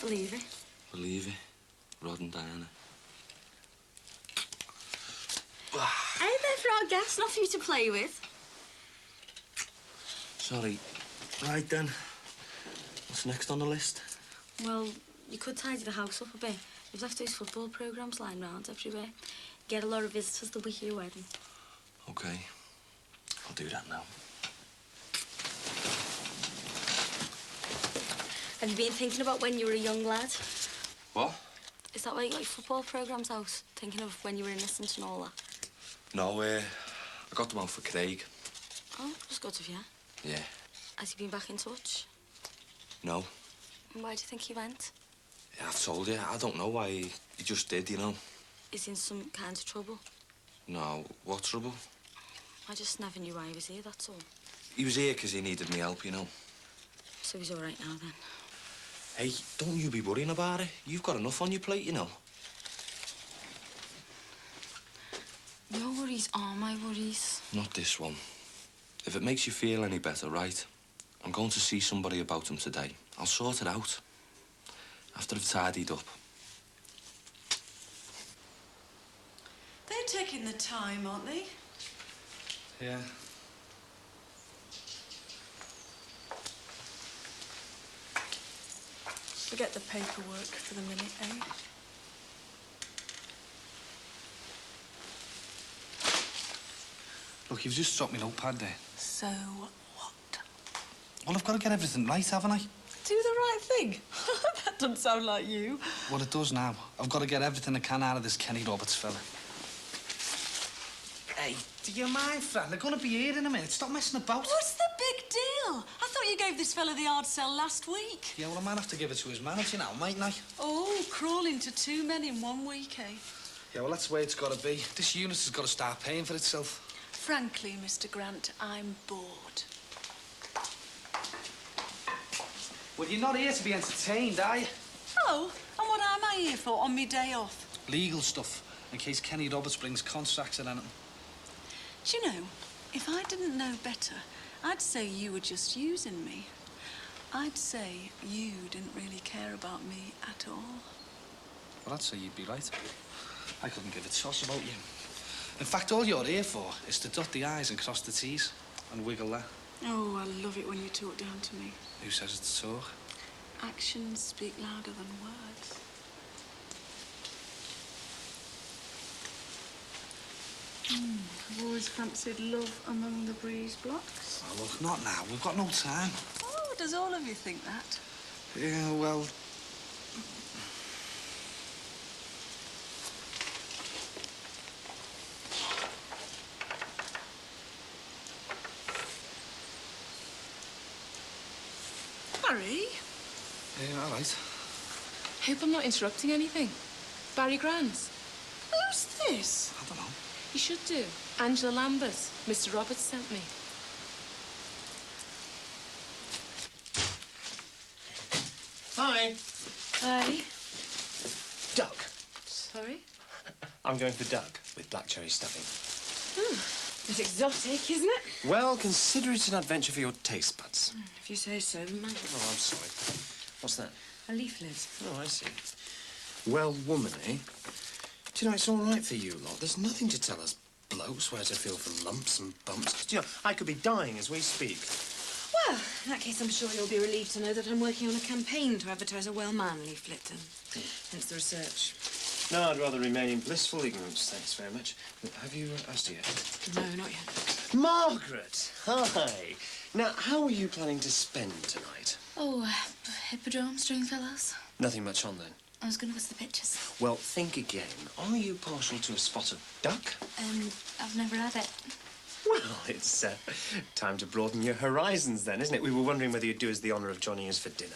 Believe it. Believe it. Rod and Diana. Hey there for our guests, not for you to play with. Sorry. Right then. What's next on the list? Well, you could tidy the house up a bit. You've left those football programmes lying around everywhere. Get a lot of visitors the week of your wedding. Okay. I'll do that now. Have you been thinking about when you were a young lad? What? Is that why you got your football programmes out? Thinking of when you were innocent and all that? No, I got them out for Craig. Oh, it was good of you. Yeah. Has he been back in touch? No. And why do you think he went? Yeah, I've told you. I don't know why he just did, you know. Is he in some kind of trouble? No. What trouble? I just never knew why he was here, that's all. He was here because he needed me help, you know. So he's all right now, then? Hey, don't you be worrying about it. You've got enough on your plate, you know. Your worries are my worries. Not this one. If it makes you feel any better, right? I'm going to see somebody about him today. I'll sort it out. After I've tidied up. They're taking the time, aren't they? Yeah. Forget the paperwork for the minute, eh? Look, you've just dropped me notepad there. So what? Well, I've got to get everything right, haven't I? Do the right thing? That doesn't sound like you. Well, it does now. I've got to get everything I can out of this Kenny Roberts fella. Hey, do you mind, fella? They're going to be here in a minute. Stop messing about. What's the big deal? I thought you gave this fella the hard sell last week. Yeah, well, I might have to give it to his manager now, mightn't I? Oh, crawling to 2 men in 1 week, eh? Yeah, well, that's the way it's got to be. This unit has got to start paying for itself. Frankly, Mr. Grant, I'm bored. Well, you're not here to be entertained, are you? Oh, and what am I here for on me day off? Legal stuff, in case Kenny Roberts brings contracts and anything. Do you know, if I didn't know better, I'd say you were just using me. I'd say you didn't really care about me at all. Well, I'd say you'd be right. I couldn't give a toss about you. In fact, all you're here for is to dot the I's and cross the T's and wiggle that. Oh, I love it when you talk down to me. Who says it's talk? Actions speak louder than words. I've always fancied love among the breeze blocks. Oh, look, not now. We've got no time. Oh, does all of you think that? Yeah, well... Barry? Yeah, all right. Hope I'm not interrupting anything. Barry Grant. Who's this? I don't know. You should do. Angela Lambert. Mr. Roberts sent me. Hi. Hi. Duck. Sorry? I'm going for duck with black cherry stuffing. It's exotic, isn't it? Well, consider it an adventure for your taste buds. If you say so, man. Oh, I'm sorry. What's that? A leaflet. Oh, I see. Well, woman, eh? Do you know, it's all right for you lot. There's nothing to tell us blokes where to feel for lumps and bumps. Do you know, I could be dying as we speak. Well, in that case, I'm sure you'll be relieved to know that I'm working on a campaign to advertise a well-man leaflet, and hence the research. No, I'd rather remain in blissful ignorance, thanks very much. Have you asked her yet? No, not yet. Margaret! Hi! Now, how are you planning to spend tonight? Oh, Hippodrome, Stringfellows. Nothing much on, then? I was going to watch the pictures. Well, think again. Are you partial to a spot of duck? I've never had it. Well, it's time to broaden your horizons then, isn't it? We were wondering whether you'd do us the honour of joining us for dinner.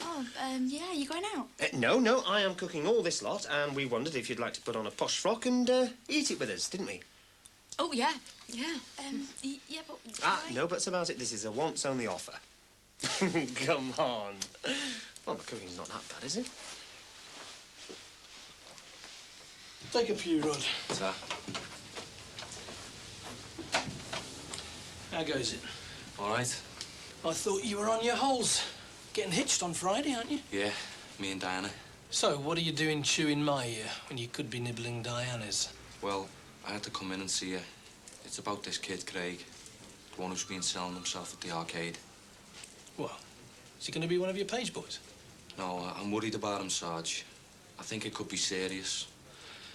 Oh, yeah, you going out? No, I am cooking all this lot, and we wondered if you'd like to put on a posh frock and eat it with us, didn't we? Oh, yeah, yeah. Yeah, but... No buts about it. This is a once-only offer. Come on. Well, the cooking's not that bad, is it? Take a few, Rod. Sir. How goes it? All right. I thought you were on your holes. Getting hitched on Friday, aren't you? Yeah, me and Diana. So, what are you doing chewing my ear when you could be nibbling Diana's? Well, I had to come in and see you. It's about this kid, Craig. The one who's been selling himself at the arcade. What? Is he going to be one of your page boys? No, I'm worried about him, Sarge. I think it could be serious.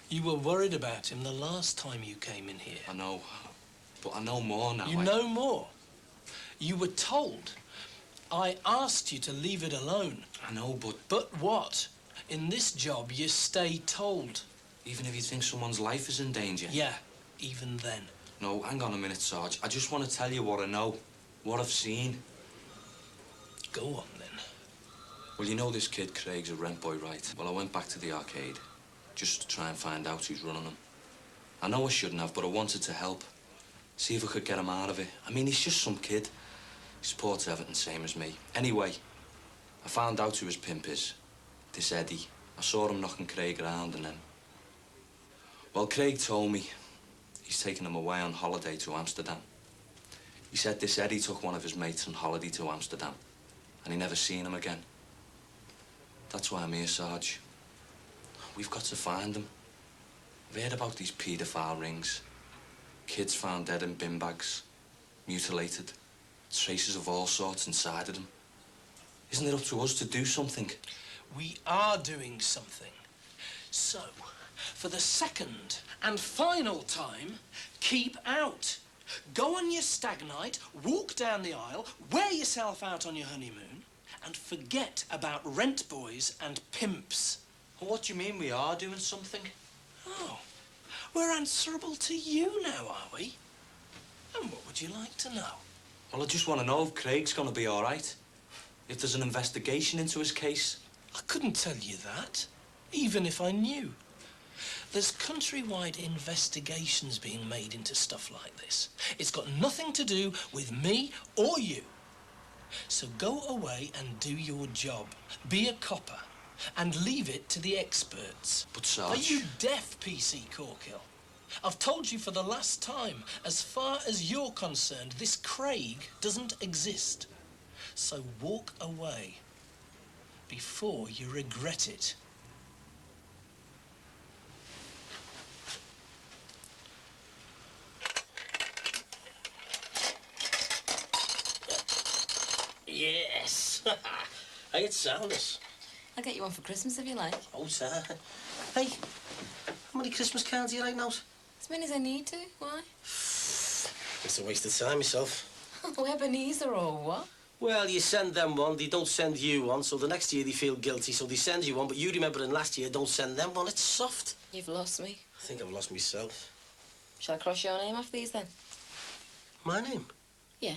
You were worried about him the last time you came in here. I know. But I know more now. You know more? You were told. I asked you to leave it alone. I know, but... But what? In this job, you stay told. Even if you think someone's life is in danger? Yeah, even then. No, hang on a minute, Sarge. I just want to tell you what I know. What I've seen. Go on, then. Well, you know this kid Craig's a rent boy, right? Well, I went back to the arcade just to try and find out who's running him. I know I shouldn't have, but I wanted to help. See if I could get him out of it. I mean, he's just some kid. He supports Everton, same as me. Anyway, I found out who his pimp is. This Eddie. I saw him knocking Craig around and then... Well, Craig told me he's taking him away on holiday to Amsterdam. He said this Eddie took one of his mates on holiday to Amsterdam and he never seen him again. That's why I'm here, Sarge. We've got to find him. I've heard about these paedophile rings. Kids found dead in bin bags, mutilated, traces of all sorts inside of them. Isn't it up to us to do something? We are doing something. So, for the second and final time, keep out. Go on your stag night, walk down the aisle, wear yourself out on your honeymoon, and forget about rent boys and pimps. Well, what do you mean we are doing something? Oh, we're answerable to you now, are we? And what would you like to know? Well, I just want to know if Craig's going to be all right. If there's an investigation into his case. I couldn't tell you that, even if I knew. There's countrywide investigations being made into stuff like this. It's got nothing to do with me or you. So go away and do your job. Be a copper. And leave it to the experts. But, Sarge... Are you deaf, PC Corkill? I've told you for the last time, as far as you're concerned, this Craig doesn't exist. So walk away before you regret it. Yes. Hey, it's soundness. I'll get you one for Christmas if you like. Oh, sir. Hey, how many Christmas cards do you write now? As many as I need to. Why? It's a waste of time, myself. Oh, Ebenezer or what? Well, you send them one, they don't send you one, so the next year they feel guilty, so they send you one, but you remember in last year, don't send them one. It's soft. You've lost me. I think I've lost myself. Shall I cross your name off these then? My name? Yeah.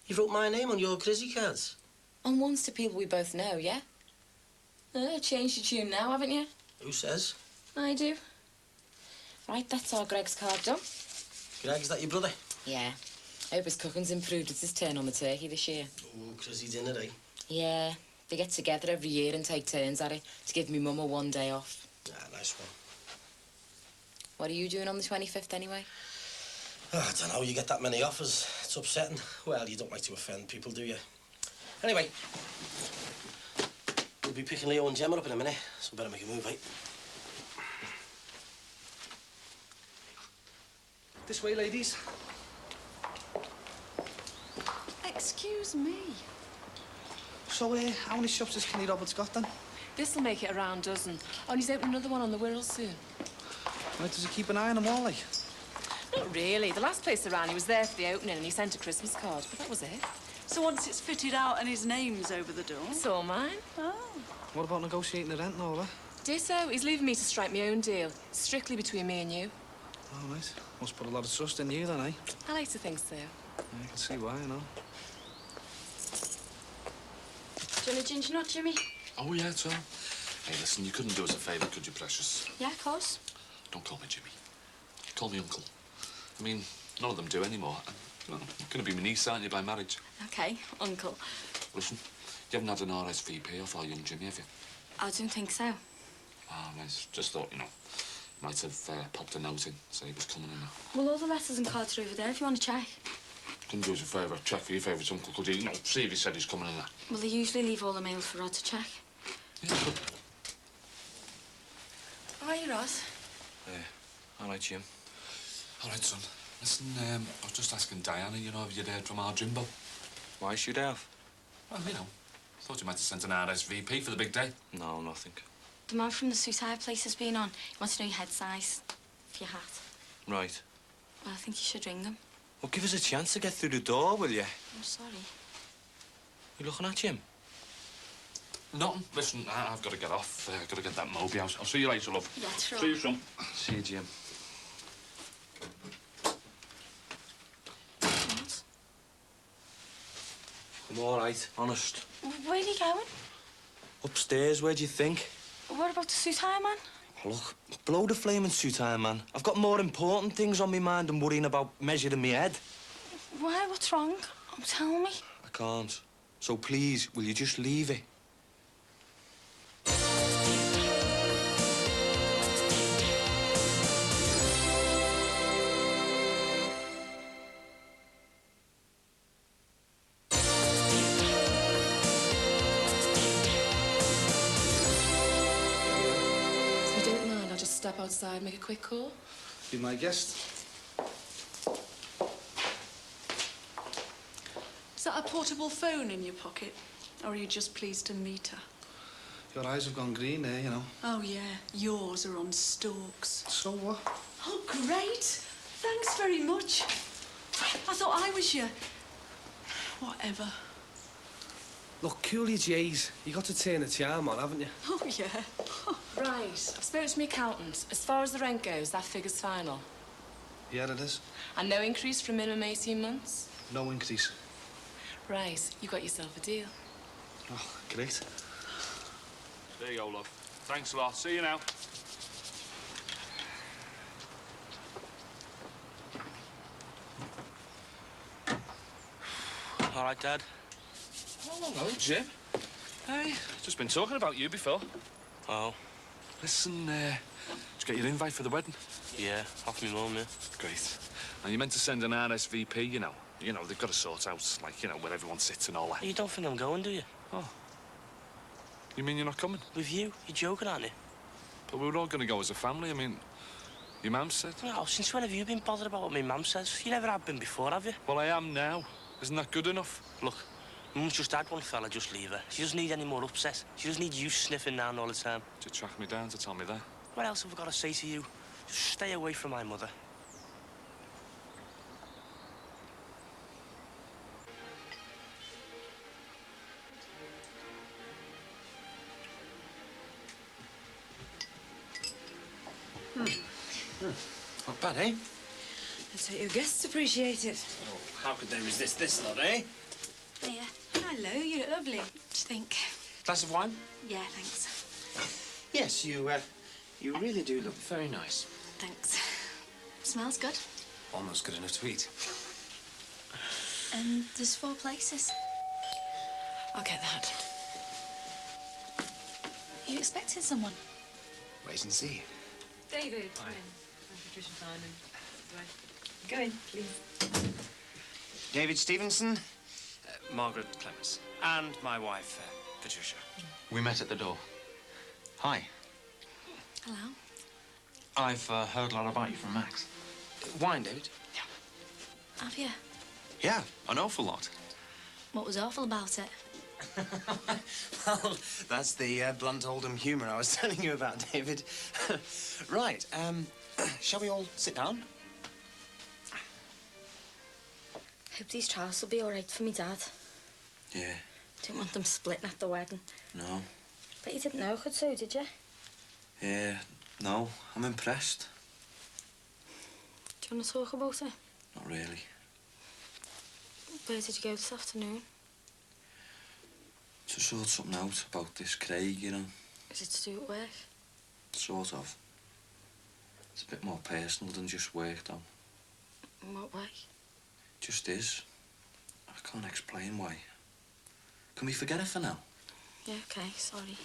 You wrote my name on your Crizzy cards? On ones to people we both know, yeah? Changed your tune now, haven't you? Who says? I do. Right, that's our Greg's card done. Greg, is that your brother? Yeah. I hope his cooking's improved. It's his turn on the turkey this year. Oh, Crizzy dinner, eh? Yeah. They get together every year and take turns at it to give me mum a 1 day off. Ah, nice one. What are you doing on the 25th anyway? Oh, I don't know, you get that many offers. It's upsetting. Well, you don't like to offend people, do you? Anyway, we'll be picking Leo and Gemma up in a minute, so better make a move, eh? This way, ladies. Excuse me. So, how many shops has Kenny Roberts got, then? This'll make it around a dozen. Oh, and he's opening another one on the Wirral soon. Right, does he keep an eye on them all, like? Not really. The last place around, he was there for the opening and he sent a Christmas card, but that was it. So once it's fitted out and his name's over the door? It's all mine. Oh. What about negotiating the rent and all that? Ditto. He's leaving me to strike my own deal. Strictly between me and you. All right. Must put a lot of trust in you, then, eh? I like to think so. Yeah, I can see why, you know. Do you want a ginger nut, Jimmy? Oh, yeah, Tom. Hey, listen, you couldn't do us a favour, could you, precious? Yeah, of course. Don't call me Jimmy. Call me Uncle. I mean, none of them do anymore. Well, you're going to be my niece, aren't you, by marriage? OK, Uncle. Listen, you haven't had an RSVP off our young Jimmy, have you? I don't think so. Ah, right. Just thought, you know, might have popped a note in, say he was coming in now. Well, all the letters and cards are over there if you want to check. Couldn't do us a favour. Check for your favourite uncle, could you? You know, see if he said he's coming in now. Well, they usually leave all the mail for Rod to check. Yeah, good. How are you, Ross? All right, Jim. All right, son. Listen, I was just asking Diana, you know, if you'd heard from our Jimbo. Why should I have? Well, you know, thought you might have sent an RSVP for the big day. No, nothing. The man from the suit hire place has been on. He wants to know your head size for your hat. Right. Well, I think you should ring them. Well, give us a chance to get through the door, will you? I'm sorry. You looking at Jim? Nothing. Listen, I've got to get off. I've got to get that Moby out. I'll see you later, love. Yeah, sure. See you soon. See you, Jim. What? I'm all right, honest. Where are you going? Upstairs, where do you think? What about the suit hire man? Oh, look, blow the flaming suit iron, man. I've got more important things on my mind than worrying about measuring my head. Why? What's wrong? Oh, tell me. I can't. So please, will you just leave it? If you don't mind, I'll just step outside, make a quick call. Be my guest. Is that a portable phone in your pocket? Or are you just pleased to meet her? Your eyes have gone green there, you know. Oh, yeah. Yours are on stalks. So what? Oh, great. Thanks very much. I thought I was your... whatever. Look, cool your J's. You got to turn the charm on, haven't you? Oh, yeah. Right, I've spoken to my accountant. As far as the rent goes, that figure's final. Yeah, it is. And no increase for a minimum 18 months? No increase. Right, you got yourself a deal. Oh, great. There you go, love. Thanks a lot. See you now. All right, Dad. Oh, hello, Jim. Hey, just been talking about you before. Oh. Listen, did you get your invite for the wedding? Yeah, off me mum, yeah. Great. And you meant to send an RSVP, you know. You know, they've got to sort out, like, you know, where everyone sits and all that. You don't think I'm going, do you? Oh. You mean you're not coming? With you? You're joking, aren't you? But we were all going to go as a family. I mean, your mum said. No, since when have you been bothered about what my mum says? You never have been before, have you? Well, I am now. Isn't that good enough? Look, mum's just had one fella, just leave her. She doesn't need any more upset. She doesn't need you sniffing around all the time. To track me down to tell me that. What else have I got to say to you? Just stay away from my mother. Not bad, eh? That's what your guests appreciate it. Oh, how could they resist this lot, eh? There. Hello, you look lovely. What do you think? Glass of wine? Yeah, thanks. Yes, you really do look very nice. Thanks. Smells good. Almost good enough to eat. There's 4 places. I'll get that. Are you expecting someone? Wait and see. David, come in. I'm Patricia Simon. Go in, please. David Stevenson, Margaret Clements, and my wife, Patricia. We met at the door. Hi. Hello. I've heard a lot about you from Max. Wine, David? Have you? Yeah, an awful lot. What was awful about it? Well, that's the blunt Oldham humour I was telling you about, David. Right, shall we all sit down? Hope these trousers will be all right for me, Dad. Yeah. Don't want them splitting at the wedding. No. But you didn't know I could sew, did you? Yeah, no. I'm impressed. Do you want to talk about it? Not really. Where did you go this afternoon? To sort something out about this Craig, you know. Is it to do with work? Sort of. It's a bit more personal than just work, though. In what way? Just is. I can't explain why. Can we forget it for now? Yeah, okay, sorry.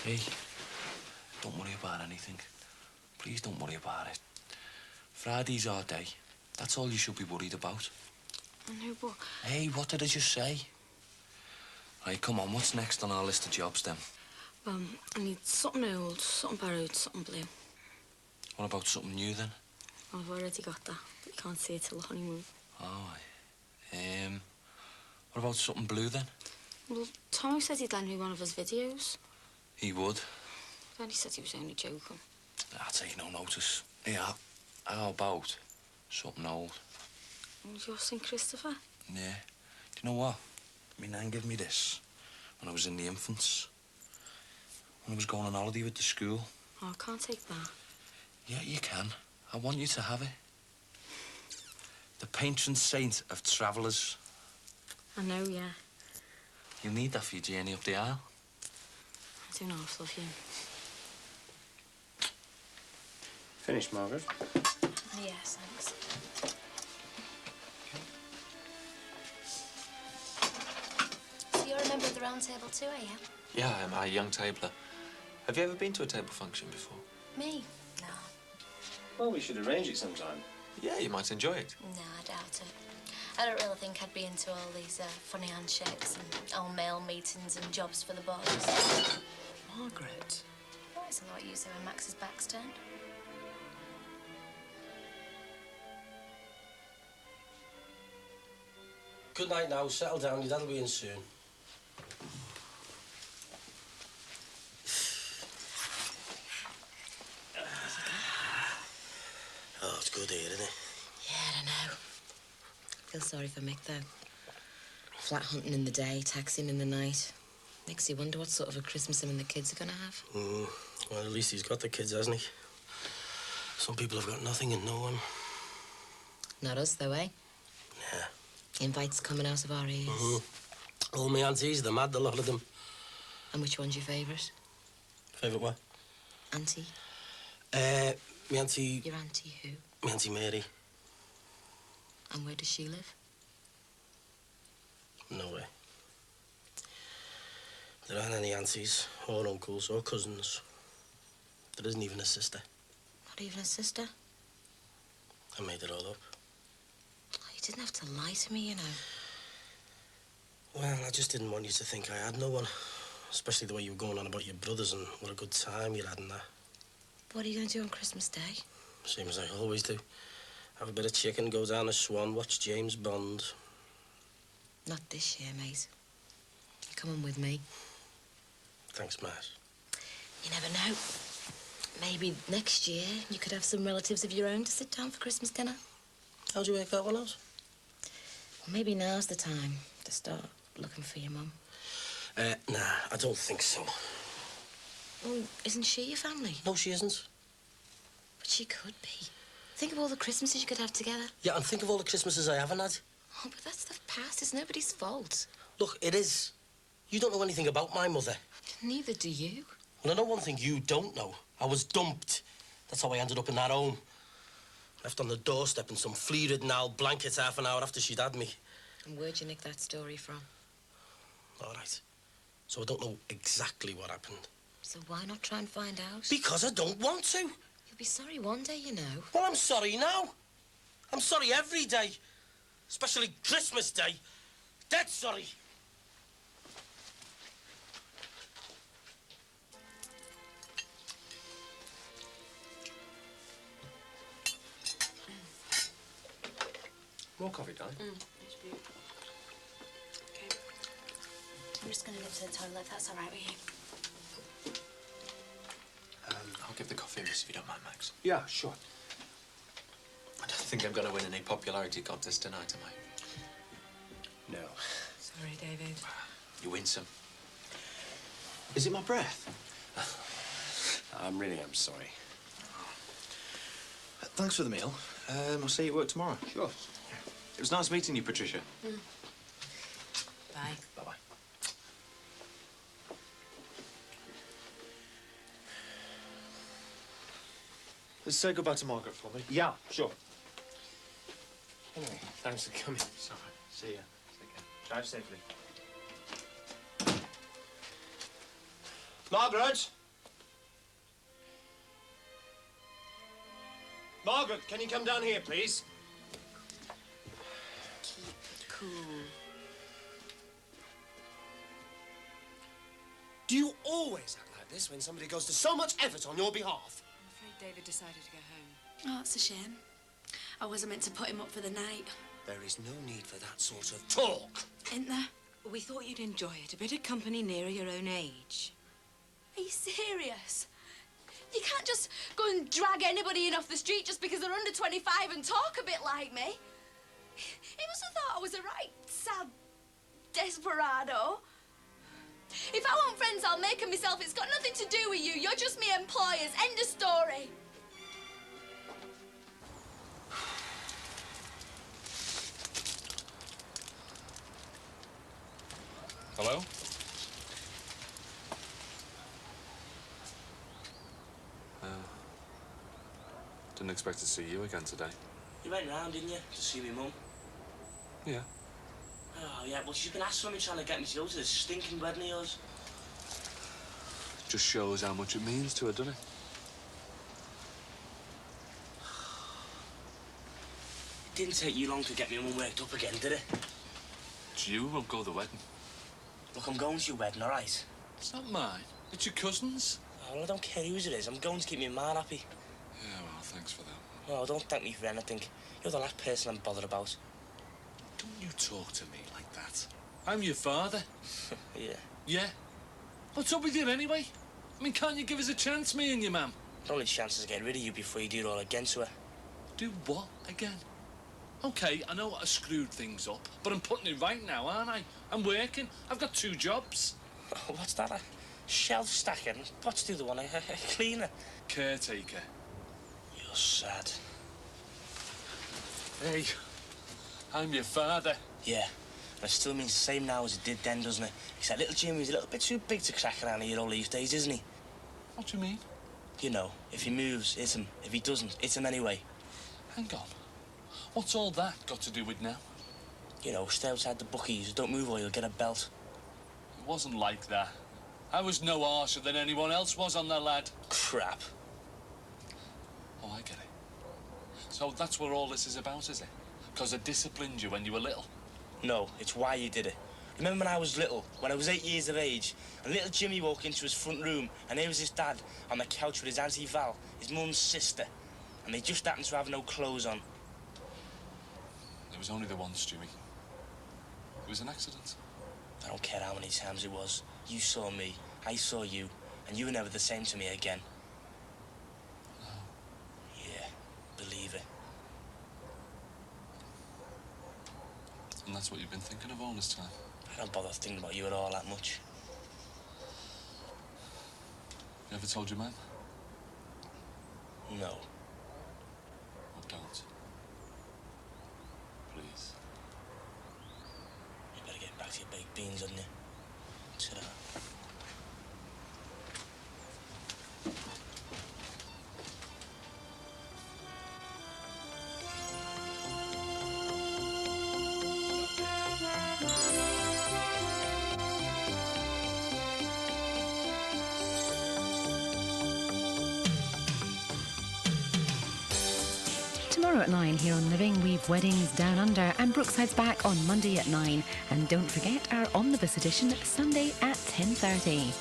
Hey, don't worry about anything. Please don't worry about it. Friday's our day. That's all you should be worried about. I know, but... Hey, what did I just say? Right, come on, what's next on our list of jobs, then? I need something old, something borrowed, something blue. What about something new, then? I've already got that, but you can't see it till the honeymoon. Oh, what about something blue, then? Well, Tommy said he'd lend me one of his videos. He would. Then he said he was only joking. I'll take no notice. Yeah, how about something old? Was yours St. Christopher? Yeah. Do you know what? My nan gave me this when I was in the infants. When I was going on holiday with the school. Oh, I can't take that. Yeah, you can. I want you to have it. The patron saint of travellers. I know, yeah. You'll need that for your journey up the aisle. I do know I love you. Finished, Margaret? Yes, thanks. So you're a member of the Round Table too, are you? Yeah, I'm a young tabler. Have you ever been to a table function before? Me? No. Well, we should arrange it sometime. Yeah, you might enjoy it. No, I doubt it. I don't really think I'd be into all these funny handshakes and all-male meetings and jobs for the boys. Margaret. Why isn't that what you say when Max's back's turned? Good night now. Settle down. Your dad'll be in soon. Oh, it's good here, isn't it? Yeah, I don't know. I feel sorry for Mick, though. Flat hunting in the day, taxiing in the night. Makes you wonder what sort of a Christmas him and the kids are going to have. Well, at least he's got the kids, hasn't he? Some people have got nothing and no one. Not us, though, eh? Yeah. Invites coming out of our ears. All my aunties, they're mad, the lot of them. And which one's your favourite? Favourite what? Auntie? My auntie... Your auntie who? My auntie Mary. And where does she live? Nowhere. There aren't any aunties, or uncles, or cousins. There isn't even a sister. Not even a sister? I made it all up. Oh, you didn't have to lie to me, you know. Well, I just didn't want you to think I had no one. Especially the way you were going on about your brothers and what a good time you had and that. What are you going to do on Christmas Day? Same as I always do. Have a bit of chicken, go down a Swan, watch James Bond. Not this year, mate. You're coming with me. Thanks, Matt. You never know. Maybe next year you could have some relatives of your own to sit down for Christmas dinner. How'd you work that one out? Well, maybe now's the time to start looking for your mum. Nah, I don't think so. Well, isn't she your family? No, she isn't. But she could be. Think of all the Christmases you could have together. Yeah, and think of all the Christmases I haven't had. Oh, but that stuff past. It's nobody's fault. Look, it is. You don't know anything about my mother. Neither do you. Well, I know one thing you don't know. I was dumped. That's how I ended up in that home. Left on the doorstep in some flea-ridden owl blankets half an hour after she'd had me. And where'd you nick that story from? All right. So I don't know exactly what happened. So why not try and find out? Because I don't want to. You'll be sorry one day, you know. Well, I'm sorry now. I'm sorry every day. Especially Christmas Day. Dead sorry. More coffee, darling? Okay. I'm just going to nip to the toilet, if that's all right with you. I'll give the coffee a miss if you don't mind, Max. Yeah, sure. I don't think I'm going to win any popularity contest tonight, am I? No. Sorry, David. You win some. Is it my breath? I really am sorry. Thanks for the meal. I'll see you at work tomorrow. Sure. It was nice meeting you, Patricia. Bye. Bye-bye. Let's say goodbye to Margaret for me. Yeah, sure. Anyway, thanks for coming. It's all right. See ya. Take care. Drive safely. Margaret! Margaret, can you come down here, please? Keep it cool. Do you always act like this when somebody goes to so much effort on your behalf? I'm afraid David decided to go home. Oh, that's a shame. I wasn't meant to put him up for the night. There is no need for that sort of talk. Isn't there? We thought you'd enjoy it. A bit of company nearer your own age. Are you serious? You can't just go and drag anybody in off the street just because they're under 25 and talk a bit like me. He must have thought I was a right sad desperado. If I want friends, I'll make 'em myself. It's got nothing to do with you. You're just me employers. End of story. Hello? Didn't expect to see you again today. You went round, didn't you, to see me mum? Yeah. Oh, yeah, well, she's been hassling me trying to get me to go to this stinking wedding of yours. Just shows how much it means to her, doesn't it? It didn't take you long to get me mum worked up again, did it? It's you who won't go to the wedding. Look, I'm going to your wedding, all right? It's not mine. It's your cousin's. Oh, well, I don't care whose it is. I'm going to keep my man happy. Yeah, well, thanks for that. Oh, don't thank me for anything. You're the last person I'm bothered about. Don't you talk to me like that. I'm your father. Yeah. Yeah? What's up with you anyway? I mean, can't you give us a chance, me and your mum? The only chance is to get rid of you before you do it all again to her. Do what again? OK, I know I screwed things up, but I'm putting it right now, aren't I? I'm working. I've got 2 jobs. Oh, what's that? A shelf stacking? What's the other one? A cleaner? Caretaker. You're sad. Hey, I'm your father. Yeah, but it still means the same now as it did then, doesn't it? Except little Jimmy's a little bit too big to crack around here all these days, isn't he? What do you mean? You know, if he moves, hit him. If he doesn't, hit him anyway. Hang on. What's all that got to do with now? You know, stay outside the bookies. Don't move or you'll get a belt. It wasn't like that. I was no harsher than anyone else was on that lad. Crap. Oh, I get it. So that's what all this is about, is it? Because I disciplined you when you were little? No, it's why you did it. Remember when I was little, when I was 8 years of age, and little Jimmy walked into his front room, and there was his dad on the couch with his Auntie Val, his mum's sister, and they just happened to have no clothes on. It was only the once, Stewie. It was an accident. I don't care how many times it was. You saw me, I saw you, and you were never the same to me again. No. Yeah, believe it. And that's what you've been thinking of all this time? I don't bother thinking about you at all that much. You ever told your mum? No. Well, don't. Please. You better get back to your baked beans, hadn't you? Ta-da. Tomorrow at 9 here on Living, we've Weddings Down Under, and Brookside's back on Monday at 9. And don't forget our Omnibus edition Sunday at 10:30.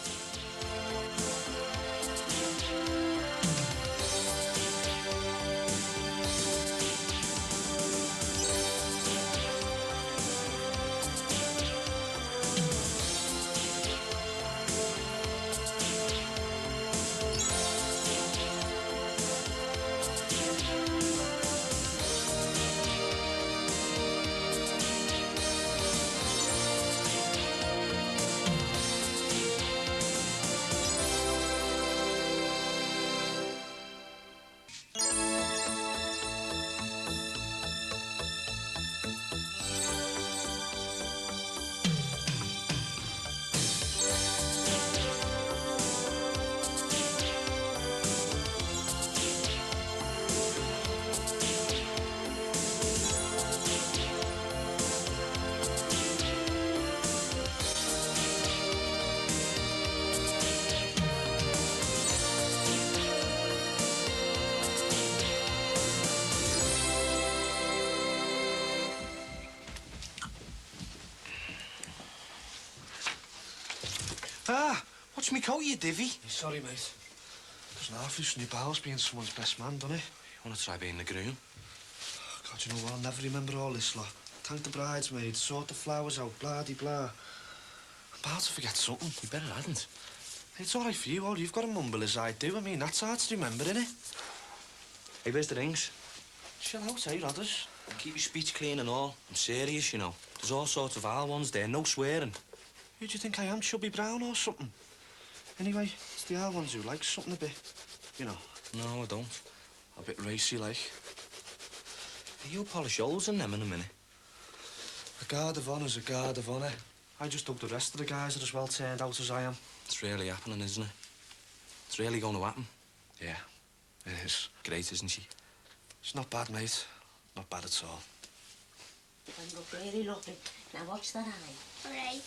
Ah, what's me coat, you divvy? Sorry, mate. Doesn't half use new pals being someone's best man, doesn't it? You want to try being the groom? God, you know what? I'll never remember all this lot. Thank the bridesmaids, sort the flowers out, blah-de-blah. I'm about to forget something. You better hadn't. It's all right for you. All you've got to mumble as I do. I mean, that's hard to remember, innit? Hey, where's the rings? Chill out, eh, Rodders? Keep your speech clean and all. I'm serious, you know. There's all sorts of vile ones there, no swearing. Who do you think I am, Chubby Brown or something? Anyway, it's the old ones who like something a bit, you know. No, I don't. A bit racy, like. You'll polish holes in them in a minute. A guard of honour's a guard of honour. I just hope the rest of the guys are as well turned out as I am. It's really happening, isn't it? It's really going to happen. Yeah, it is. Great, isn't she? It's not bad, mate. Not bad at all. You look really lovely. Now watch that eye. All right.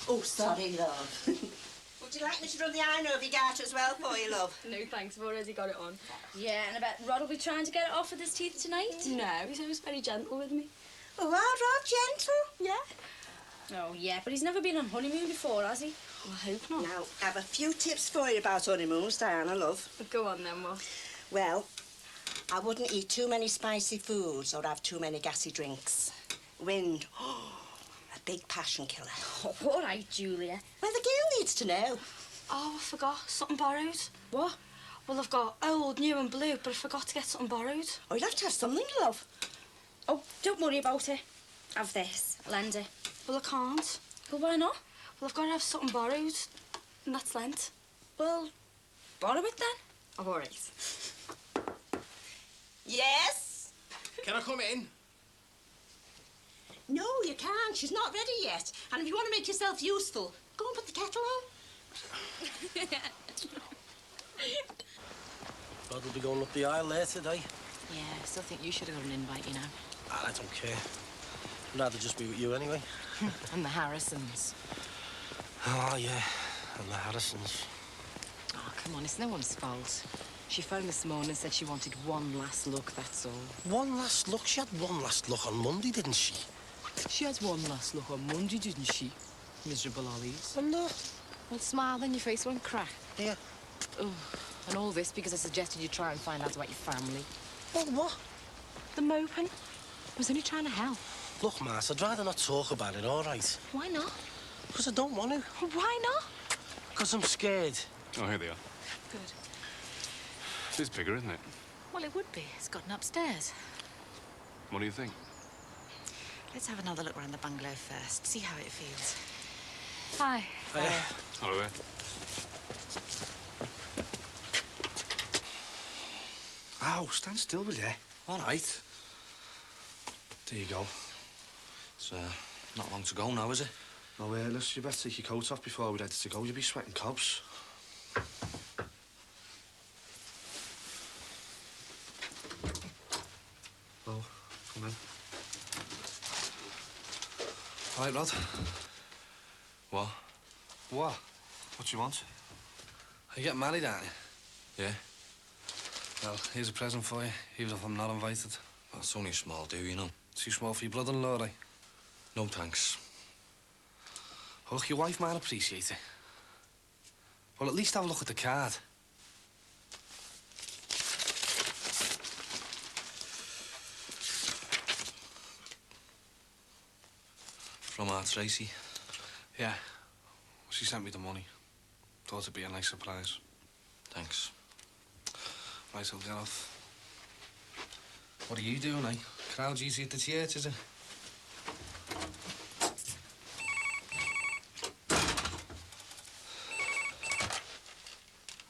Oh, sorry, love. Would you like me to rub the iron over your garter as well for you, love? No, thanks. I've already got it on. Yeah, and I bet Rod will be trying to get it off with his teeth tonight. No, he's always very gentle with me. Oh, Rod, gentle? Yeah. Oh, yeah, but he's never been on honeymoon before, has he? Well, I hope not. Now, I have a few tips for you about honeymoons, Diana, love. Go on then, what? Well, I wouldn't eat too many spicy foods or have too many gassy drinks. Wind. A big passion killer. Oh, all right, Julia. Well, the girl needs to know. Oh, I forgot. Something borrowed. What? Well, I've got old, new and blue, but I forgot to get something borrowed. Oh, you'll have to have something, love. Oh, don't worry about it. Have this. Lend it. Well, I can't. Well, why not? Well, I've got to have something borrowed, and that's lent. Well, borrow it then. Oh, all right. Yes? Can I come in? No, you can't. She's not ready yet. And if you want to make yourself useful, go and put the kettle on. Rod will be going up the aisle there today. Yeah, I still think you should have got an invite, you know. I don't care. I'd rather just be with you anyway. And the Harrisons. Oh, yeah. And the Harrisons. Oh, come on, it's no one's fault. She phoned this morning and said she wanted one last look, that's all. One last look? She had one last look on Monday, didn't she? She has one last look on Monday, didn't she? Miserable Ollies. I'm not. Well, smile, then your face won't crack. Yeah. Oh, and all this because I suggested you try and find out about your family. Well, what? The moping. I was only trying to help. Look, Mart, I'd rather not talk about it, all right? Why not? Because I don't want to. Why not? Because I'm scared. Oh, here they are. Good. It is bigger, isn't it? Well, it would be. It's gotten upstairs. What do you think? Let's have another look around the bungalow first, see how it feels. Hi. Hello there. Ow, stand still, will you? All right. There you go. It's not long to go now, is it? No, listen, you better take your coat off before we're ready to go. You'll be sweating cobs. Oh, come in. All right, Rod. What? What? What do you want? Are you getting married, aren't you? Yeah? Well, here's a present for you, even if I'm not invited. Well, it's only a small do, you know. Too small for your brother-in-law, eh? No thanks. Oh, look, your wife might appreciate it. Well, at least have a look at the card. From our Tracy. Yeah. She sent me the money. Thought it'd be a nice surprise. Thanks. Right, I'll get off. What are you doing, eh? Crowd's easy at the church, is it?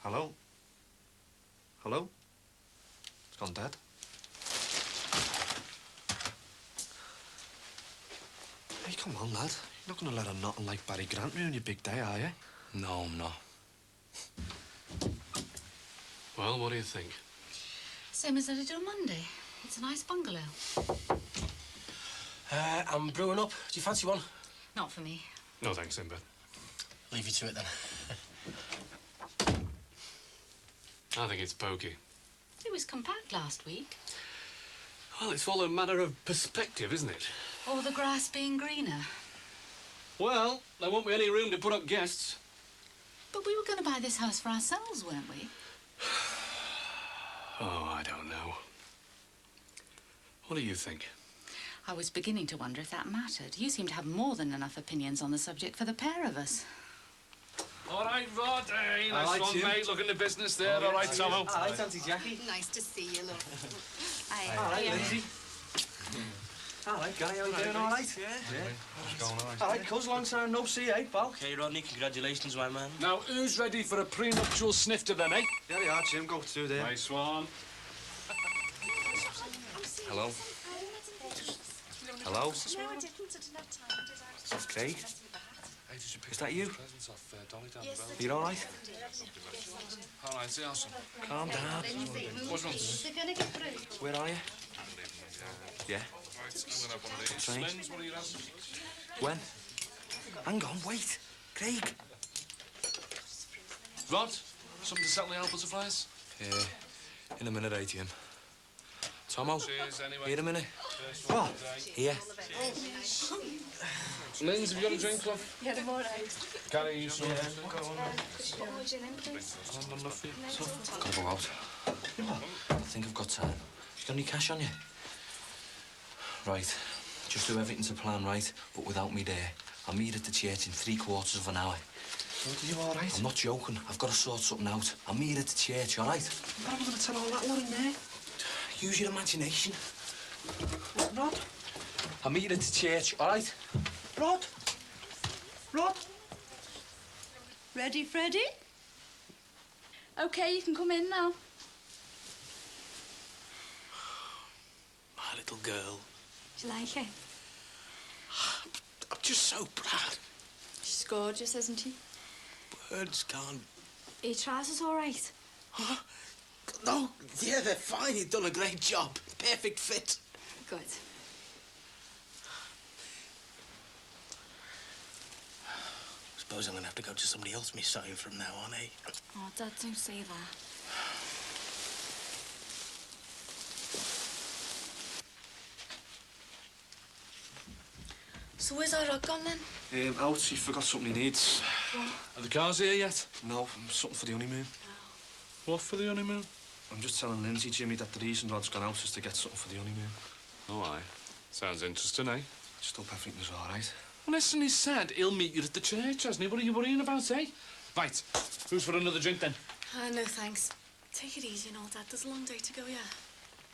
Hello? Hello? It's gone dead. Hey, come on, lad. You're not going to let a nothing like Barry Grant ruin your big day, are you? No, I'm not. Well, what do you think? Same as I did on Monday. It's a nice bungalow. I'm brewing up. Do you fancy one? Not for me. No, thanks, Simba. Leave you to it, then. I think it's pokey. It was compact last week. Well, it's all a matter of perspective, isn't it? Or the grass being greener. Well, there won't be any room to put up guests. But we were going to buy this house for ourselves, weren't we? Oh, I don't know. What do you think? I was beginning to wonder if that mattered. You seem to have more than enough opinions on the subject for the pair of us. All right, Rod. Hey, All nice right, one, Jim. mate. Looking the business there. All right, Tomo. All right, Auntie Jackie. Nice to see you, love. All right, Lindsay. All right, Guy, how you doing? All right? Yeah. How's it going, all right? All right, cuz, long time no see, eh, pal? Okay, Rodney, congratulations, my man. Now, who's ready for a prenuptial snifter then, eh? There you are, Jim. Go through there. Nice one. Hello? Hello? No, I didn't have time, did I? Okay. Is that you? Yes, Are you all right? All right, see Alison. Calm down. What's wrong, Dennis? Where are you? Yeah. Right, I'm gonna have one of these. Train. Men's, what are you having? When? Hang on, wait. Craig. Rod, something to settle the old butterflies? Yeah, in a minute, ATM. Tomo, Cheers, anyway. here a minute. First What? one of the day. Here. Linz, have you got a drink, love? Yeah, I'm all right. Gary, you some? Gotta go out. I think I've got time. You got any cash on you? Right. Just do everything to plan, right? But without me there. I'll meet at the church in 3/4 of an hour. Are you all right? I'm not joking. I've got to sort something out. I'll meet at the church, all right? What am I going to tell all that lot in there? Use your imagination. Rod? I'll meet at the church, all right? Rod? Rod? Ready, Freddie? OK, you can come in now. My little girl. Do you like her? I'm just so proud. She's gorgeous, isn't she? Words can't... Are your trousers all right? No, yeah, they're fine. You've done a great job. Perfect fit. Good. Suppose I'm going to have to go to somebody else me sewing from now on, eh? Oh, Dad, don't say that. So where's our rug gone then? Out, he forgot something he needs. Are the cars here yet? No, something for the honeymoon. What for the honeymoon? I'm just telling Lindsay, Jimmy, that the reason Rod's gone out is to get something for the honeymoon. Oh, aye. Sounds interesting, eh? Just hope everything's all right. Well, listen, he said he'll meet you at the church, hasn't he? What are you worrying about, eh? Right, who's for another drink, then? No, thanks. Take it easy and all, Dad. There's a long day to go, yeah?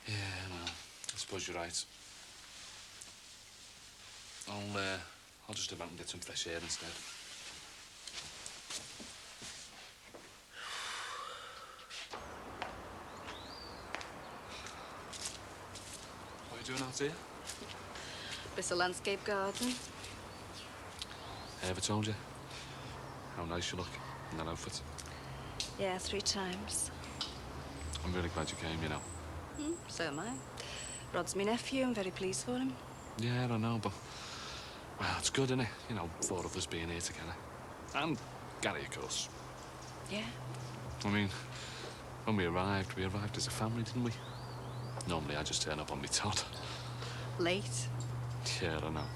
Yeah, no, I suppose you're right. I'll just come out and get some fresh air instead. What are you doing out here? Bit of landscape garden. I ever told you how nice you look in that outfit? Yeah, 3 times. I'm really glad you came, you know. So am I. Rod's my nephew. I'm very pleased for him. Yeah, I know, but... Well, it's good, isn't it? You know, 4 of us being here together. And Gary, of course. Yeah. I mean, when we arrived as a family, didn't we? Normally, I just turn up on my Todd. Late. Yeah, I know.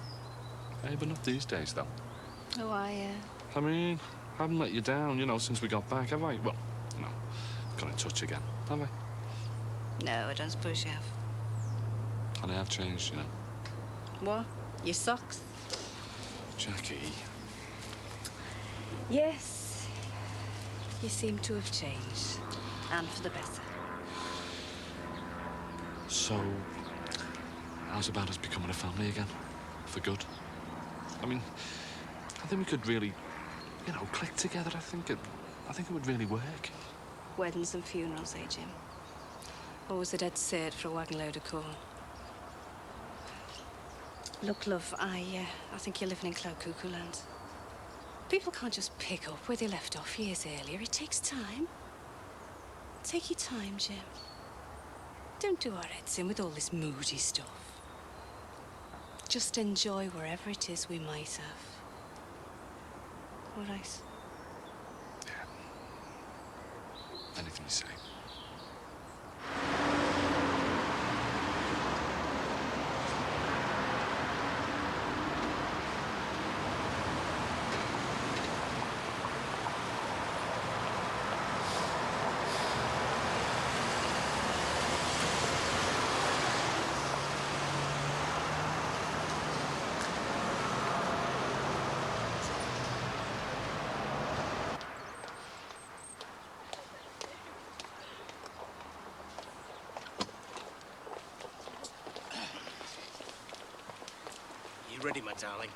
Hey, but not these days, though. Oh, I mean, I haven't let you down, you know, since we got back, have I? Well, no. Got in touch again, have I? No, I don't suppose you have. And I have changed, you know. What? Your socks? Jackie. Yes. You seem to have changed. And for the better. So, how's about us becoming a family again? For good? I mean, I think we could really, you know, click together. I think it would really work. Weddings and funerals, eh, Jim? Always a dead cert for a wagon load of corn. Look, love, I think you're living in cloud cuckoo land. People can't just pick up where they left off years earlier. It takes time. Take your time, Jim. Don't do our heads in with all this moody stuff. Just enjoy wherever it is we might have. All right? Anything you say. You ready, my darling?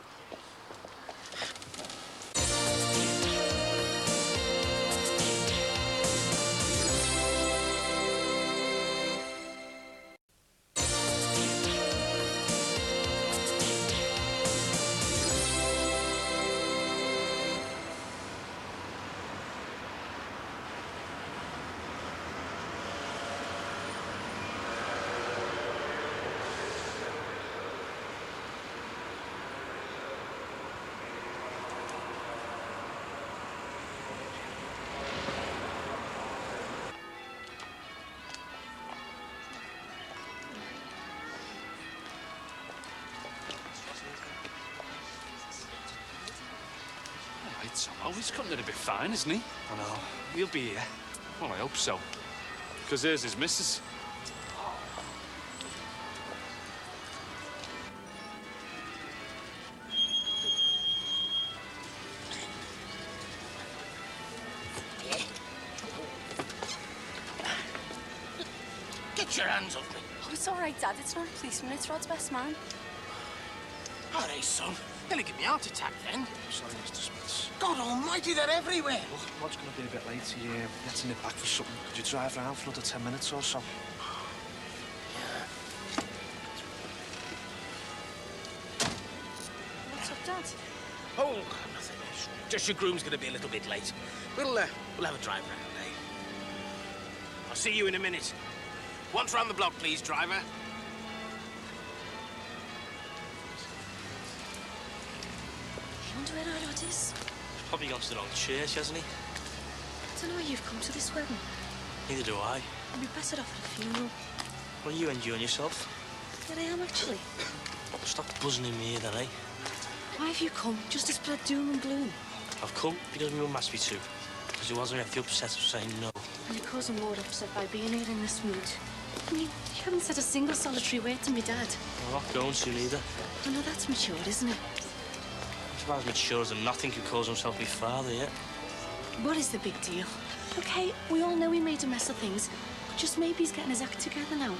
it, Tomo. He's cutting it a bit fine, isn't he? I know. He'll be here. Well, I hope so. Because there's his missus. Get your hands off me. Oh, it's all right, Dad. It's not a policeman. It's Rod's best man. All right, son. Nearly give me a heart attack then. Sorry, Mr. Smiths. God almighty, they're everywhere. Look, Rod's going to be a bit late. He had to nip back for something. Could you drive round for another 10 minutes or so? What's up, Dad? Oh, nothing. Just your groom's going to be a little bit late. We'll have a drive round, eh? I'll see you in a minute. Once round the block, please, driver. I wonder where our lad is. Probably gone to the wrong church, hasn't he? I don't know why you've come to this wedding. Neither do I. I'd be better off at a funeral. Well, you enjoying yourself. Yeah, I am, actually. Stop buzzing in me here, then, eh? Why have you come? Just to spread doom and gloom? I've come because my mum asked me to. Because it wasn't at the upset of saying no. And you're causing more upset by being here in this mood. I mean, you haven't said a single solitary word to me, Dad. I'm not going to, neither. I know that's mature, isn't it? He's about as mature as a nothing who calls himself my father, yeah? What is the big deal? Okay, we all know he made a mess of things, but just maybe he's getting his act together now.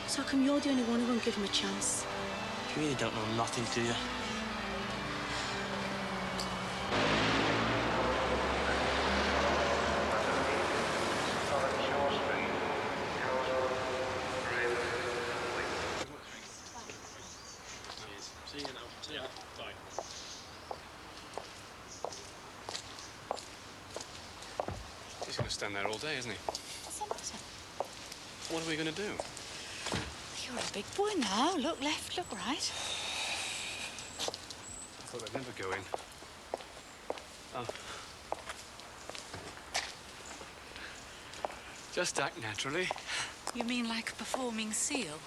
So how come you're the only one who won't give him a chance? You really don't know nothing, do you? See you now. See ya. Bye. He's going to stand there all day, isn't he? What's the matter? What are we going to do? You're a big boy now. Look left, look right. I thought they'd never go in. Oh. Just act naturally. You mean like performing seal?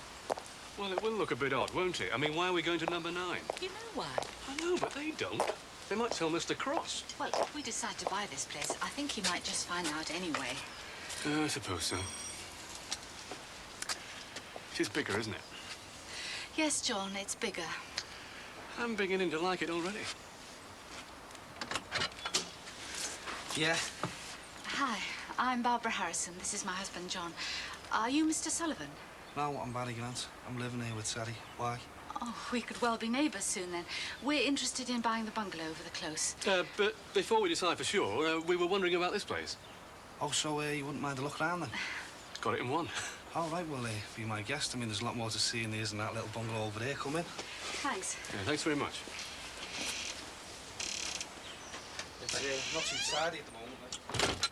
Well, it will look a bit odd, won't it? I mean, why are we going to number 9? You know why? I know, but they don't. They might tell Mr. Cross. Well, if we decide to buy this place, I think he might just find out anyway. I suppose so. It's bigger, isn't it? Yes, John, it's bigger. I'm beginning to like it already. Yeah. Hi, I'm Barbara Harrison. This is my husband, John. Are you Mr. Sullivan? No, I'm Barry Grant. I'm living here with Sally. Why? Oh, we could well be neighbours soon, then. We're interested in buying the bungalow over the close. But before we decide for sure, we were wondering about this place. Oh, so you wouldn't mind a look around then? Got it in one. All right, well, be my guest. I mean, there's a lot more to see in there than that little bungalow over there. Come in. Thanks. Yeah, thanks very much. It's not too tidy at the moment.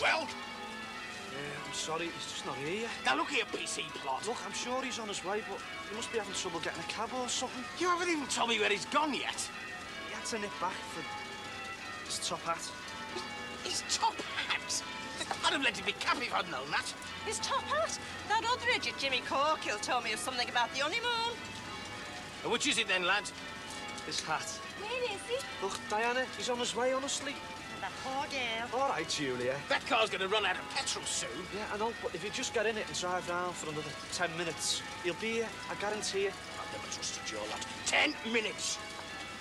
Well? Yeah, I'm sorry, he's just not here yet. Now look here, PC plot. Look, I'm sure he's on his way, but he must be having trouble getting a cab or something. You haven't even told me where he's gone yet. He had to nip back for his top hat. His top hat? I'd have let him be cap if I'd known that. His top hat? That other idiot Jimmy Corkill told me of something about the honeymoon. And which is it then, lad? His hat. Where is he? Look, Diana, he's on his way, honestly. That poor girl. All right, Julia. That car's going to run out of petrol soon. Yeah, I know, but if you just get in it and drive round for another 10 minutes, he'll be here, I guarantee you. I've never trusted your lad. 10 minutes!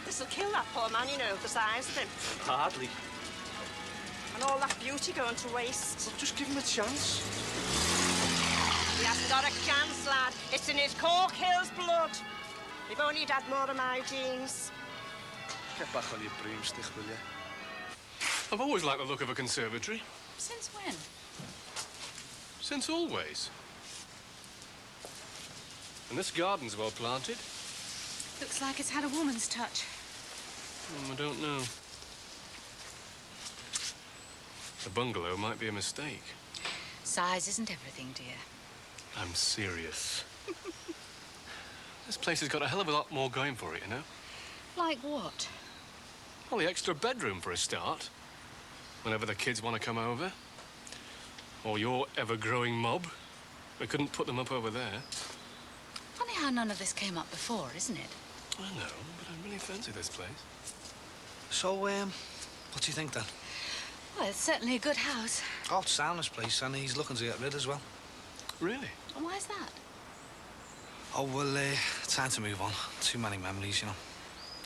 This'll kill that poor man, you know, the size of him. Hardly. And all that beauty going to waste. Well, just give him a chance. He hasn't got a chance, lad. It's in his Corkill's blood. If only he'd had more of my genes. Get back on your broomstick, will you? I've always liked the look of a conservatory. Since when? Since always. And this garden's well planted. Looks like it's had a woman's touch. I don't know. The bungalow might be a mistake. Size isn't everything, dear. I'm serious. This place has got a hell of a lot more going for it, you know? Like what? Well, the extra bedroom for a start. Whenever the kids want to come over. Or your ever-growing mob. We couldn't put them up over there. Funny how none of this came up before, isn't it? I know, but I really fancy this place. So, what do you think, then? Well, it's certainly a good house. Oh, it's sound, this place, and he's looking to get rid as well. Really? And why's that? Oh, well, time to move on. Too many memories, you know.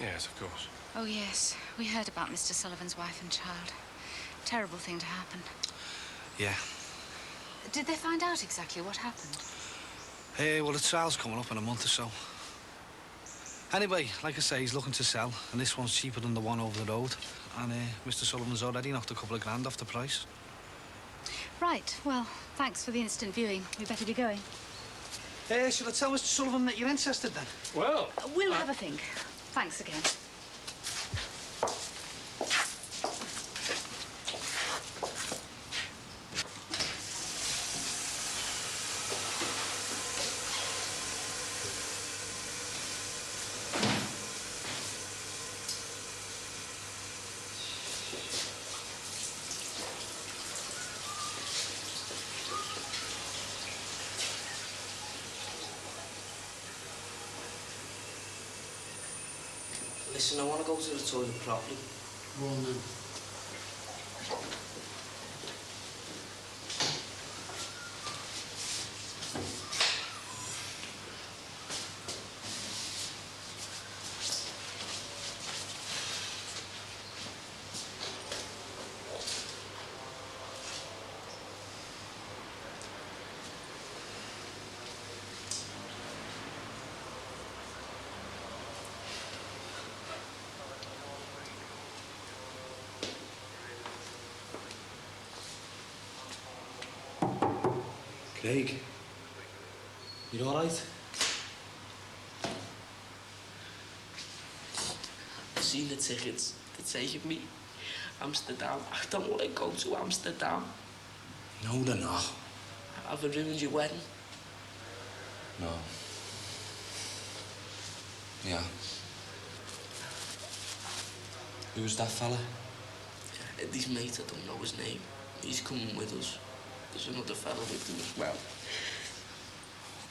Yes, of course. Oh, yes. We heard about Mr. Sullivan's wife and child. Terrible thing to happen. Yeah. Did they find out exactly what happened? Well, the trial's coming up in a month or so. Anyway, like I say, he's looking to sell, and this one's cheaper than the one over the road. And Mr. Sullivan's already knocked a couple of grand off the price. Right. Well, thanks for the instant viewing. We better be going. Shall I tell Mr. Sullivan that you're interested, then? Well... We'll have a think. Thanks again. Listen, I want to go to the toilet properly. Go on, then. Craig, you all right? I've seen the tickets. They're taking me. Amsterdam. I don't want to go to Amsterdam. No, they're not. Have I ruined your wedding? No. Yeah. Who's that fella? Eddie's mate, I don't know his name. He's coming with us. There's another fella with him as well.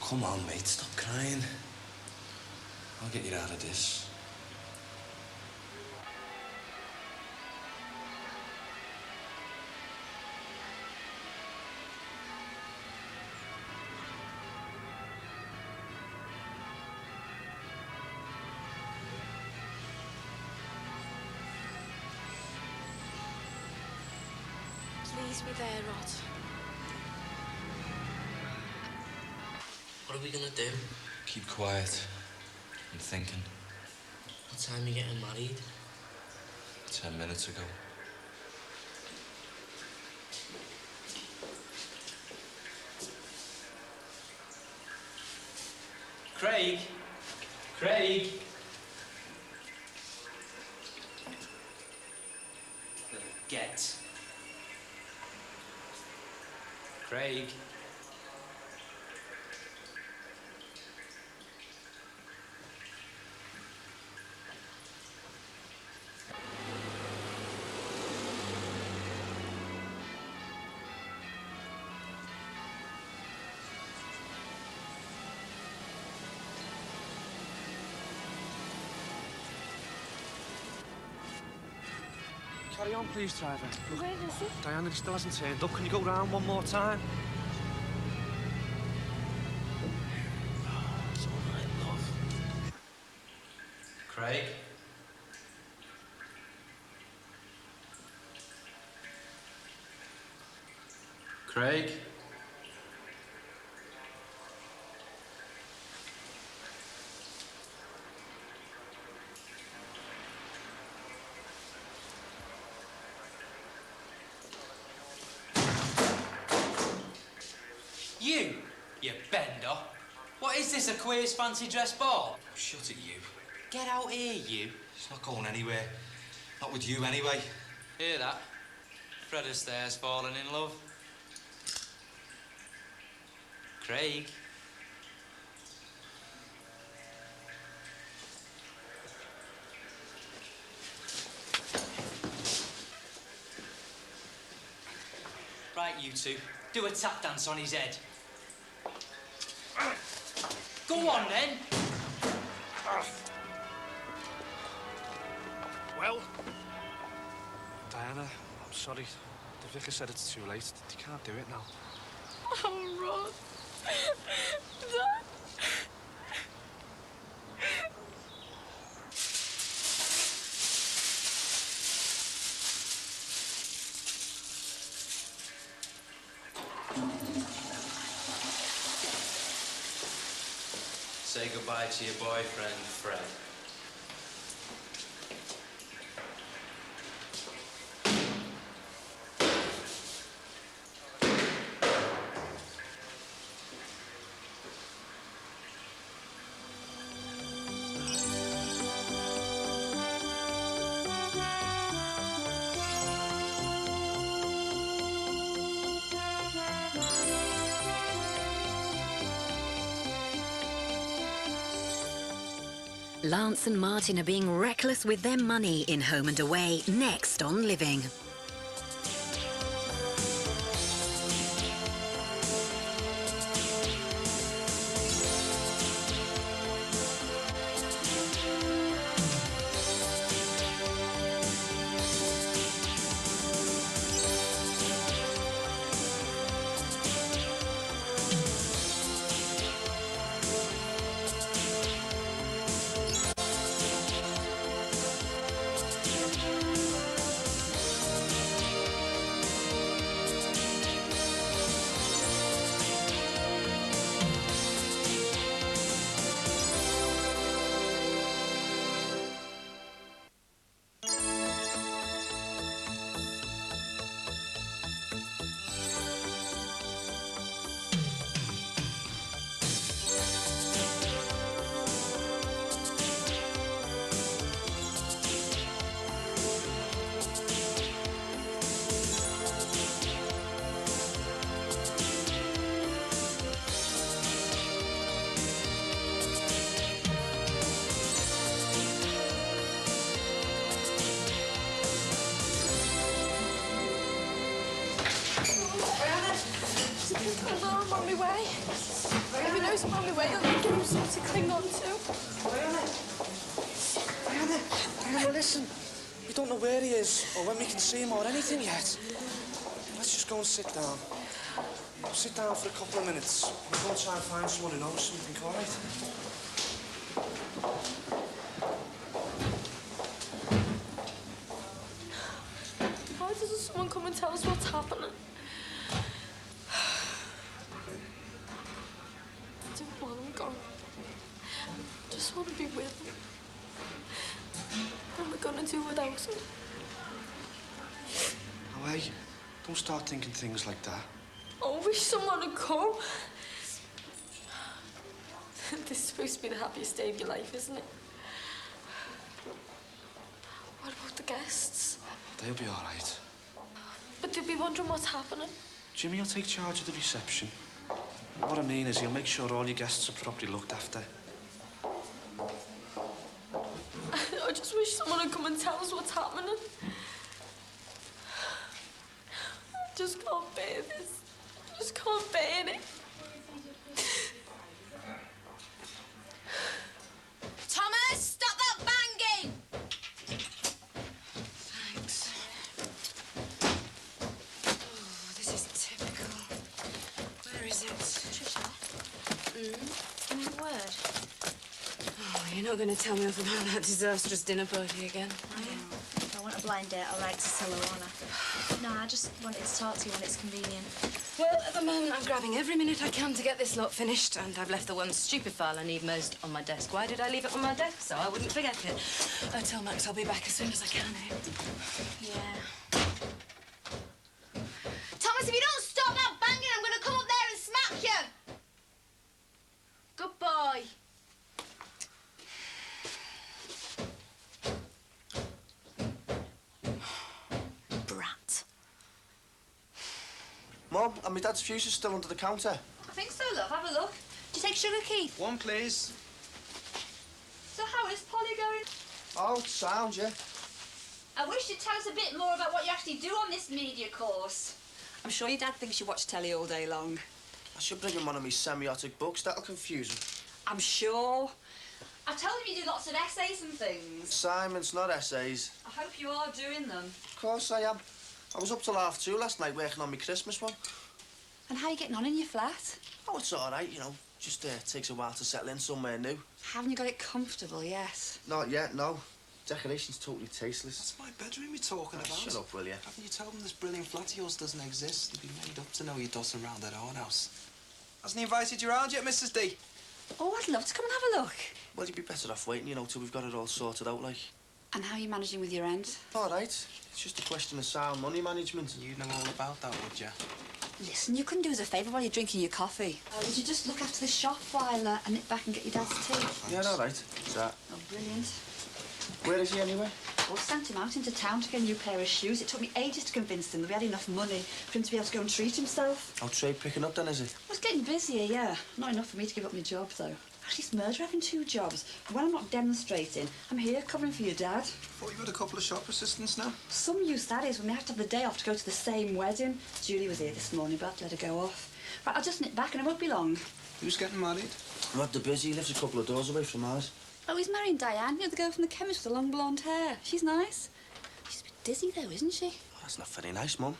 Come on, mate, stop crying. I'll get you out of this. Please be there, Rod. What are we gonna do? Keep quiet. I'm thinking. What time are you getting married? 10 minutes ago. Craig? Craig? Get. Craig? Carry on, please, driver. Look, Where is he? Diana, he still hasn't turned up. Can you go round one more time? It's all right, love. Craig? Craig? You bender. What is this this a queer's fancy dress ball? Shut it, you. Get out here, you. It's not going anywhere. Not with you, anyway. Hear that? Fred Astaire's fallen in love. Craig. Right, you two. Do a tap dance on his head. Go on, then. Well? Diana, I'm sorry. The vicar said it's too late. He can't do it now. Oh, Rod. Dad. Say goodbye to your boyfriend, Fred. Lance and Martin are being reckless with their money in Home and Away, next on Living. I'm on my way. If he knows I'm on my way, I'll give him something to cling on to. Diana, listen. We don't know where he is, or when we can see him, or anything yet. Let's just go and sit down. Sit down for a couple of minutes. We'll go and try and find someone who knows something, all right? Why doesn't someone come and tell us what's happening? I don't want him gone. I just want to be with him. What am I going to do without him? No way. Don't start thinking things like that. I wish someone would come. This is supposed to be the happiest day of your life, isn't it? What about the guests? They'll be all right. But they'll be wondering what's happening. Jimmy will take charge of the reception. What I mean is he'll make sure all your guests are properly looked after. I just wish someone would come and tell us what's happening. I just can't bear this. I just can't bear it. Thomas, stop that banging! Thanks. Oh, this is typical. Where is it? Trisha? Give me a word. Oh, you're not going to tell me off about that disastrous dinner party again, are you? If I want a blind date, I'll write to Silverwana. No, I just wanted to talk to you when it's convenient. Well, at the moment, I'm grabbing every minute I can to get this lot finished, and I've left the one stupid file I need most on my desk. Why did I leave it on my desk? So I wouldn't forget it. Tell Max I'll be back as soon as I can, eh? Yeah. Thomas, if you don't stop that banging, I'm going to come up there and smack you. Good boy. home, and my dad's fuse is still under the counter. I think so, love. Have a look. Do you take sugar, Keith? One, please. So how is Polly going? Oh, it's sound, yeah. I wish you'd tell us a bit more about what you actually do on this media course. I'm sure your dad thinks you watch telly all day long. I should bring him one of my semiotic books. That'll confuse him. I'm sure. I told him you do lots of essays and things. Assignments, not essays. I hope you are doing them. Of course I am. I was up till 2:30 last night working on my Christmas one. And how are you getting on in your flat? Oh, it's all right, you know. Just takes a while to settle in somewhere new. Haven't you got it comfortable yet? Not yet, no. Decoration's totally tasteless. It's my bedroom you're talking about. Shut up, will you? Haven't you told them this brilliant flat of yours doesn't exist? They'd be made up to know you doss around at our house. Hasn't he invited you round yet, Mrs. D? Oh, I'd love to come and have a look. Well, you'd be better off waiting, you know, till we've got it all sorted out, like. And how are you managing with your rent? All right. It's just a question of sound money management. You'd know all about that, would you? Listen, you couldn't do us a favour while you're drinking your coffee. Would you just look after the shop while I nip back and get your dad's tea? Yeah, all right. That. Oh, brilliant. Where is he anyway? Well, sent him out into town to get a new pair of shoes. It took me ages to convince him that we had enough money for him to be able to go and treat himself. Out trade picking up then, is it? Well, it's getting busier, yeah. Not enough for me to give up my job, though. Actually, it's murder having 2 jobs. When I'm not demonstrating, I'm here covering for your dad. Thought you had a couple of shop assistants now. Some use that is when they have to have the day off to go to the same wedding. Julie was here this morning, but I had to let her go off. Right, I'll just nip back and it won't be long. Who's getting married? Rod the Busy. He lives a couple of doors away from ours. Oh, he's marrying Diane, you know, the girl from the chemist with the long blonde hair. She's nice. She's a bit dizzy, though, isn't she? Oh, that's not very nice, Mum.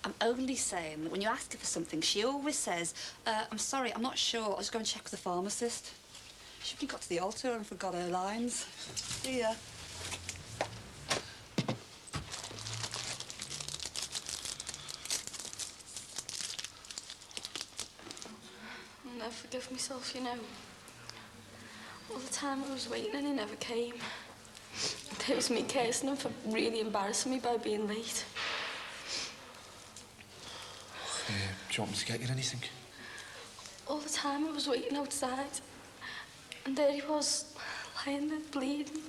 I'm only saying that when you ask her for something, she always says, I'm sorry, I'm not sure. I'll just go and check with the pharmacist. She really got to the altar and forgot her lines. See ya. I'll never forgive myself, you know. All the time I was waiting and he never came. It was me cursing him for really embarrassing me by being late. Do you want me to get you anything? All the time I was waiting outside. And there he was, lying there bleeding.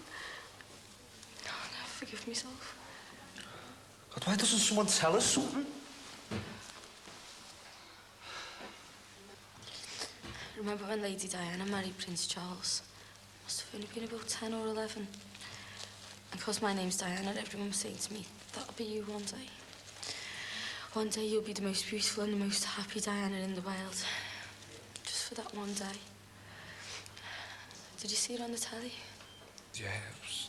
I'll never forgive myself. God, why doesn't someone tell us something? Remember when Lady Diana married Prince Charles? Must have only been about 10 or 11. And because my name's Diana, everyone was saying to me, that'll be you one day. One day you'll be the most beautiful and the most happy Diana in the world. Just for that one day. Did you see it on the telly? Yeah, it was...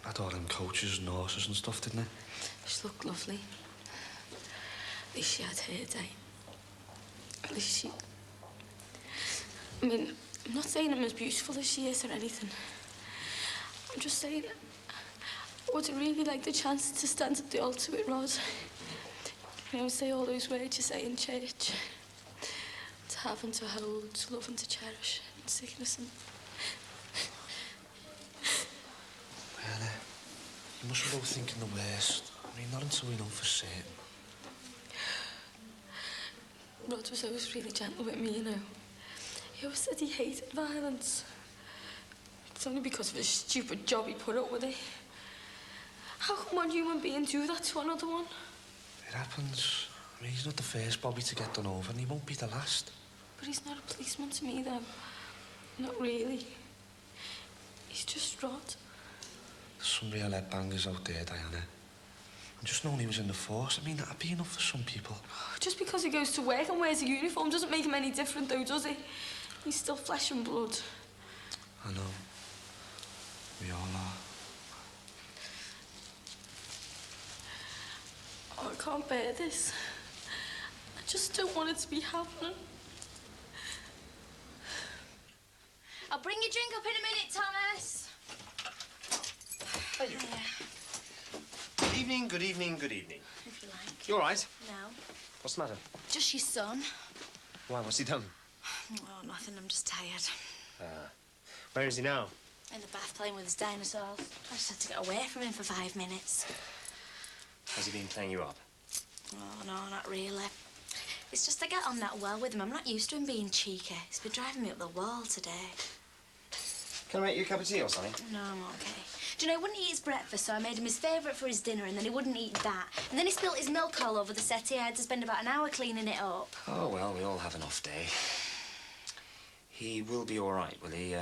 had all them coaches and horses and stuff, didn't it? She looked lovely. At least she had her day. At least she... I mean, I'm not saying I'm as beautiful as she is or anything. I'm just saying I would really like the chance to stand at the altar with Rod. You know, say all those words you say in church. To have and to hold, to love and to cherish, in sickness and... Well, you mustn't go thinking the worst. I mean, not until we know for certain. Rod was always really gentle with me, you know. He always said he hated violence. It's only because of his stupid job he put up with it. How can one human being do that to another one? It happens. I mean, he's not the first Bobby to get done over, and he won't be the last. But he's not a policeman to me, though. Not really. He's just Rod. There's some real headbangers out there, Diana. And just knowing he was in the force, I mean, that'd be enough for some people. Just because he goes to work and wears a uniform doesn't make him any different, though, does it? He's still flesh and blood. I know. We all are. Oh, I can't bear this. I just don't want it to be happening. I'll bring your drink up in a minute, Thomas. Thank you. Good evening, good evening, good evening. If you like. You all right? No. What's the matter? Just your son. Why, what's he done? Oh, nothing. I'm just tired. Where is he now? In the bath playing with his dinosaurs. I just had to get away from him for 5 minutes. Has he been playing you up? Oh, no, not really. It's just I get on that well with him. I'm not used to him being cheeky. He's been driving me up the wall today. Can I make you a cup of tea or something? No, I'm okay. Do you know, he wouldn't eat his breakfast, so I made him his favourite for his dinner, and then he wouldn't eat that. And then he spilt his milk all over the settee. I had to spend about an hour cleaning it up. Oh, well, we all have an off day. He will be all right, will he?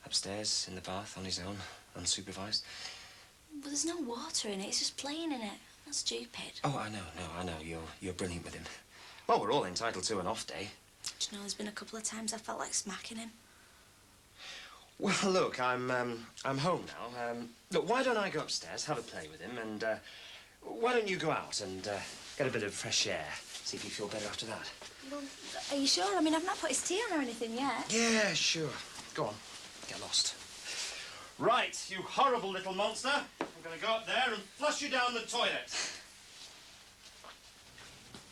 Upstairs in the bath on his own, unsupervised? But there's no water in it. It's just plain in it. That's stupid. Oh, I know. You're brilliant with him. Well, we're all entitled to an off day. Do you know, there's been a couple of times I felt like smacking him. Well, look, I'm home now. Look, why don't I go upstairs, have a play with him, and why don't you go out and get a bit of fresh air, see if you feel better after that? Well, are you sure? I mean, I've not put his tea on or anything yet. Yeah, sure. Go on, get lost. Right, you horrible little monster. I'm going to go up there and flush you down the toilet.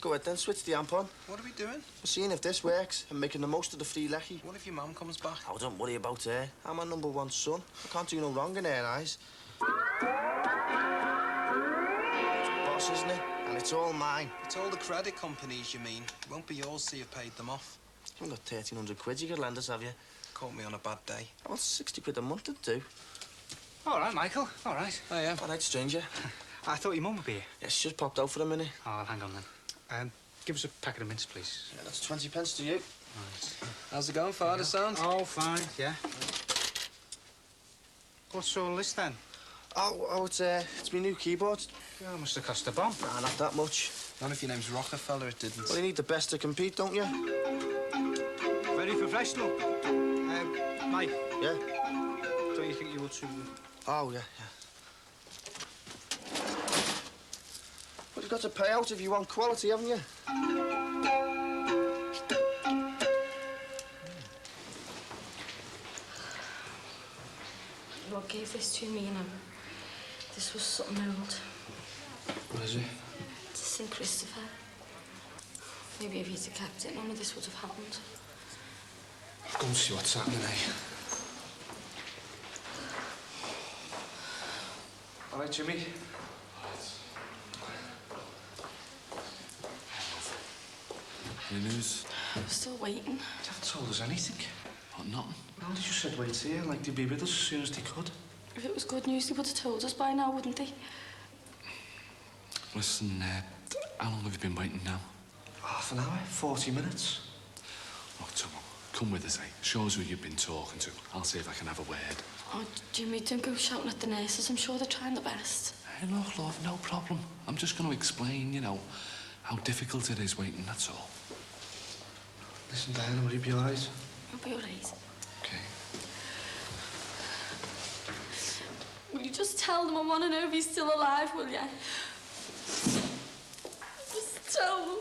Go ahead then, switch the amp on. What are we doing? We're seeing if this works and making the most of the free lecky. What if your mum comes back? Oh, don't worry about her. I'm her #1 son. I can't do no wrong in her eyes. It's boss, isn't it? And it's all mine. It's all the credit companies, you mean. It won't be yours till you've paid them off. You haven't got 1,300 quid you could lend us, have you? Caught me on a bad day. Well, 60 quid a month would do. All right, Michael. All right. Oh, yeah. All right, stranger. I thought your mum would be here. Yeah, she just popped out for a minute. Oh, I'll hang on then. Give us a packet of mints, please. Yeah, that's 20 pence to you. Right. How's it going, Father Sound? Oh, fine, yeah. What's all this then? Oh, it's my new keyboard. Yeah, must have cost a bomb. Nah, not that much. Not if your name's Rockefeller, it didn't. Well, you need the best to compete, don't you? Very professional. Mike. Yeah? Don't you think you ought to... Oh, yeah. But you've got to pay out if you want quality, haven't you? Rod gave this to me, you know. This was something old. What is it? It's St. Christopher. Maybe if he'd have kept it, none of this would have happened. Go and see what's happening, eh? All right, Jimmy? Any news? I'm still waiting. You haven't told us anything. What, nothing? Well, they just said wait here, like they'd be with us as soon as they could. If it was good news, they would have told us by now, wouldn't they? Listen, how long have you been waiting now? Half an hour, 40 minutes. Oh, Tom, come with us, eh? Show us who you've been talking to. I'll see if I can have a word. Oh, Jimmy, don't go shouting at the nurses. I'm sure they're trying their best. Hey, look, love, no problem. I'm just going to explain, you know, how difficult it is waiting, that's all. Listen, Diana, will you be all right? I'll be all right. Okay. Will you just tell them I want to know if he's still alive, will you? Just tell them.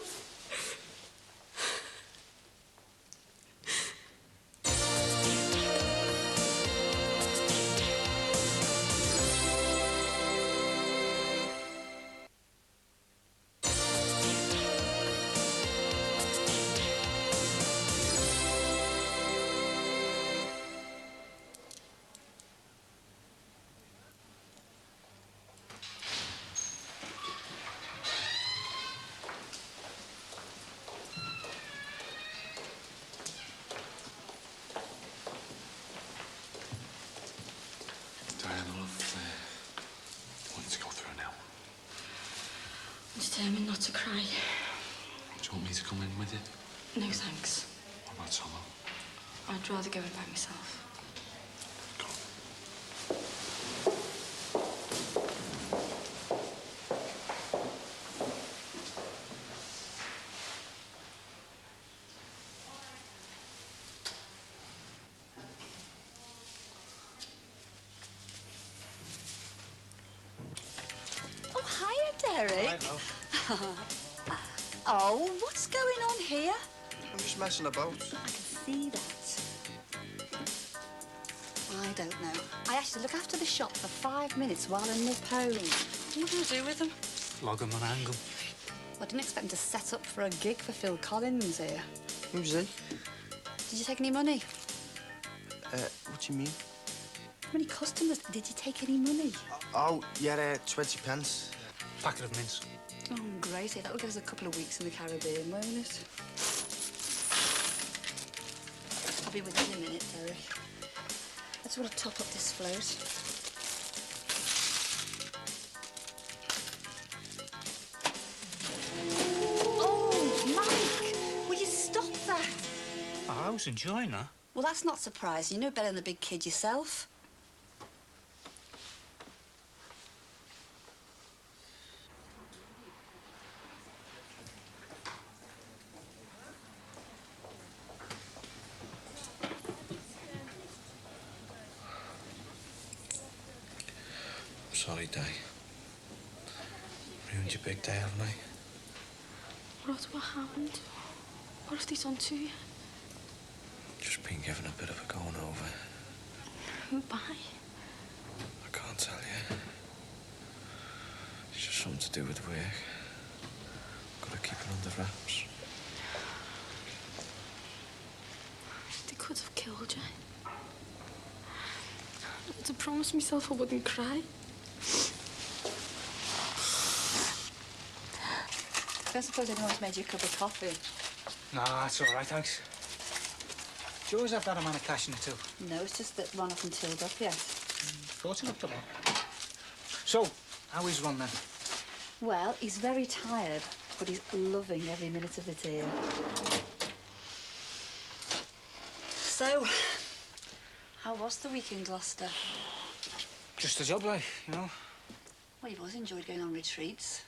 I'm determined not to cry. Do you want me to come in with you? No, thanks. What about Tomo? I'd rather go in by myself. Oh, hiya, Derek. Oh, what's going on here? I'm just messing about. I can see that. I don't know. I actually look after the shop for 5 minutes while I nip home. What do I do with them? Log 'em and hang 'em. I didn't expect them to set up for a gig for Phil Collins here. Who's he? Did you take any money? What do you mean? How many customers? Did you take any money? Oh, yeah, 20 pence. Packet of mints. Oh, great. That'll give us a couple of weeks in the Caribbean, won't it? I'll be with you in a minute, Derek. I just want to top up this float. was enjoying that. Well, that's not surprising. You know better than the big kid yourself. I'm sorry, Di. Ruined your big day, haven't I? Rod, what happened? What have they done to you? Just been given a bit of a going over. Who by? I can't tell you. It's just something to do with work. Gotta keep it under wraps. They could have killed you. I had to promise myself I wouldn't cry. I don't suppose anyone's made you a cup of coffee. Nah, it's all right, thanks. Do you always have that amount of cash in it, too? No, it's just that Ron hasn't tilled up yet. Fortunate for that. So, how is Ron, then? Well, he's very tired, but he's loving every minute of it here. So, how was the week in Gloucester? Just a job, like, you know. Well, you've always enjoyed going on retreats.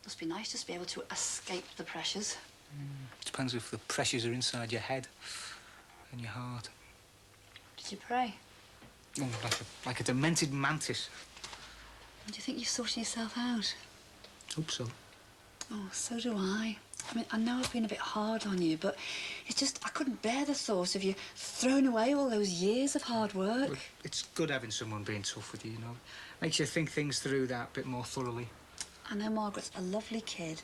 Must be nice just to be able to escape the pressures. Depends if the pressures are inside your head and your heart. Did you pray? Oh, like a demented mantis. Do you think you've sorted yourself out? Hope so. Oh, so do I. I mean, I know I've been a bit hard on you, but it's just I couldn't bear the thought of you throwing away all those years of hard work. Look, it's good having someone being tough with you, you know. Makes you think things through that bit more thoroughly. I know Margaret's a lovely kid,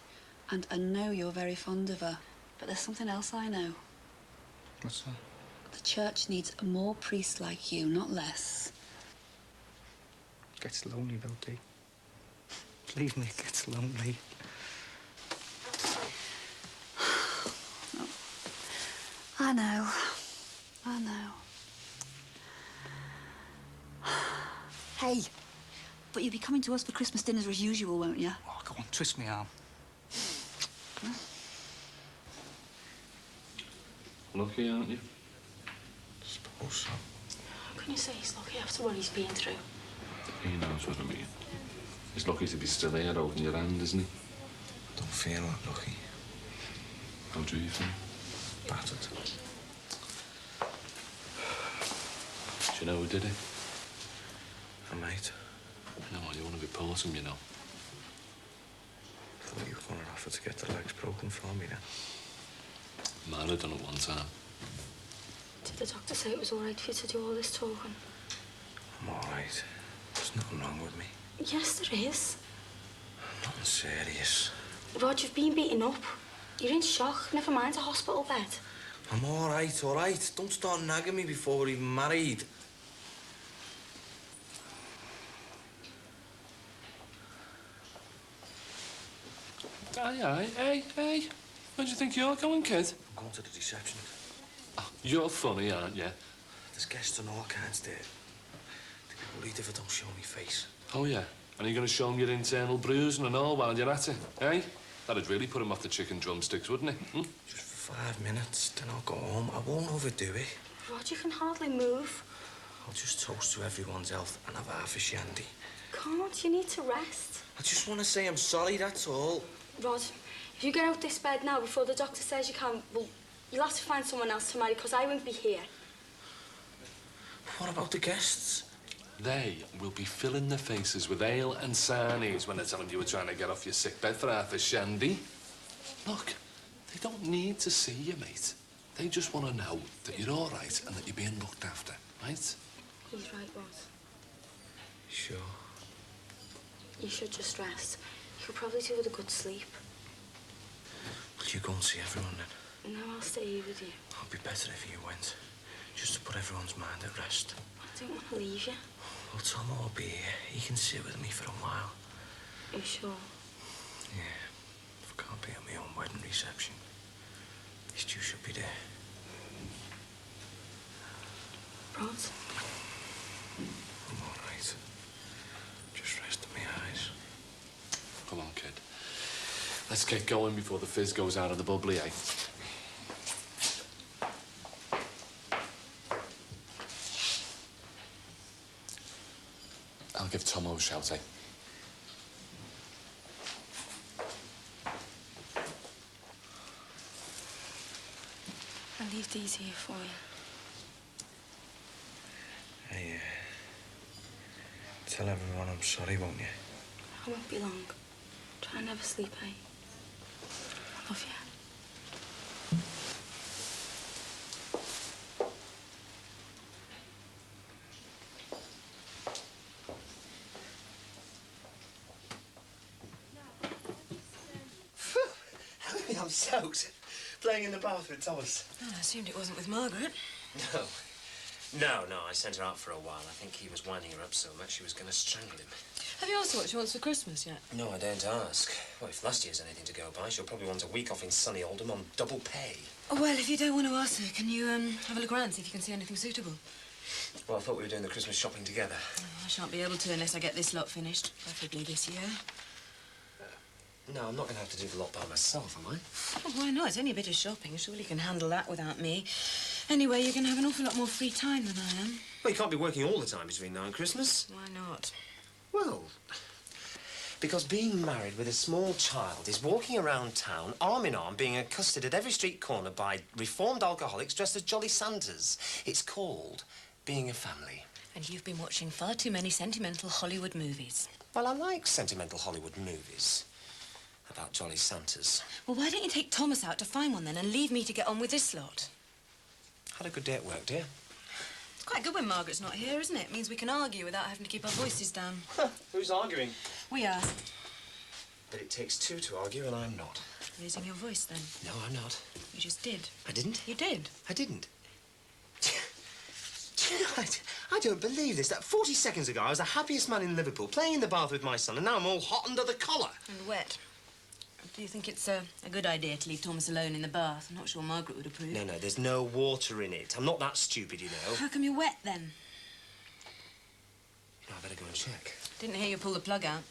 and I know you're very fond of her. But there's something else I know. What's that? The church needs more priests like you, not less. It gets lonely, though, Dee. Believe me, it gets lonely. I know. I know. Hey, but you'll be coming to us for Christmas dinners as usual, won't you? Oh, go on, twist me arm. Lucky, aren't you? Suppose so. How can you say he's lucky after what he's been through? He knows what I mean. He's lucky to be still here holding your hand, isn't he? Don't feel that lucky. How do you feel? Battered. Do you know who did it? A mate. No, you want to be Paulson, you know. Thought you were going to offer to get the legs broken for me then. Might have done it one time. Did the doctor say it was all right for you to do all this talking? I'm all right. There's nothing wrong with me. Yes, there is. Nothing serious. Rod, you've been beaten up. You're in shock. Never mind a hospital bed. I'm all right, all right. Don't start nagging me before we're even married. Hey. Where do you think you're going, kid? I'm going to the reception. Oh, you're funny, aren't you? There's guests and all kinds there. They'll be worried if I don't show me face. Oh, yeah? And you're going to show him your internal bruising and all while you're at it, eh? That'd really put him off the chicken drumsticks, wouldn't it? Hmm? Just for 5 minutes, then I'll go home. I won't overdo it. Rod, you can hardly move. I'll just toast to everyone's health and have half a shandy. Can't. You need to rest. I just want to say I'm sorry, that's all. Rod, if you get out this bed now before the doctor says you can, well, you'll have to find someone else to marry, because I won't be here. What about the guests? They will be filling their faces with ale and sarnies when they tell them you were trying to get off your sick bed for half a shandy. Look, they don't need to see you, mate. They just want to know that you're all right and that you're being looked after, right? He's right, Rod. Sure. You should just rest. You could probably do with a good sleep. Will you go and see everyone then? No, I'll stay here with you. It'd be better if you went. Just to put everyone's mind at rest. I don't want to leave you. Well, Tom will be here. He can sit with me for a while. Are you sure? Yeah. If I can't be at my own wedding reception, Stu should be there. Rod? I'm all right. Just resting my eyes. Come on, kid. Let's get going before the fizz goes out of the bubbly, eh? I'll give Tomo a shout, eh? I'll leave these here for you. Hey, tell everyone I'm sorry, won't you? I won't be long. Try and never sleep, eh? I love you. I'm soaked. Playing in the bath with Thomas. Oh, I assumed it wasn't with Margaret. No, I sent her out for a while. I think he was winding her up so much she was going to strangle him. Have you asked her what she wants for Christmas yet? No, I daren't ask. Well, if last year's anything to go by, she'll probably want a week off in sunny Oldham on double pay. Oh, well, if you don't want to ask her, can you have a look around, see if you can see anything suitable? Well, I thought we were doing the Christmas shopping together. Oh, I shan't be able to unless I get this lot finished, preferably this year. No, I'm not going to have to do the lot by myself, am I? Well, why not? It's only a bit of shopping. Surely you can handle that without me. Anyway, you're going to have an awful lot more free time than I am. Well, you can't be working all the time between now and Christmas. Why not? Well, because being married with a small child is walking around town, arm in arm, being accosted at every street corner by reformed alcoholics dressed as Jolly Santas. It's called being a family. And you've been watching far too many sentimental Hollywood movies. Well, I like sentimental Hollywood movies about Jolly Santas. Well, why don't you take Thomas out to find one then and leave me to get on with this lot? Had a good day at work, dear. It's quite good when Margaret's not here, isn't it? It means we can argue without having to keep our voices down. Who's arguing? We are. But it takes two to argue, and I'm not. Raising your voice, then? No, I'm not. You just did. I didn't? You did. I didn't. I don't believe this. That 40 seconds ago, I was the happiest man in Liverpool, playing in the bath with my son, and now I'm all hot under the collar. And wet. Do you think it's a good idea to leave Thomas alone in the bath? I'm not sure Margaret would approve. No, there's no water in it. I'm not that stupid, you know. How come you're wet, then? You know, I better go and check. Didn't hear you pull the plug out.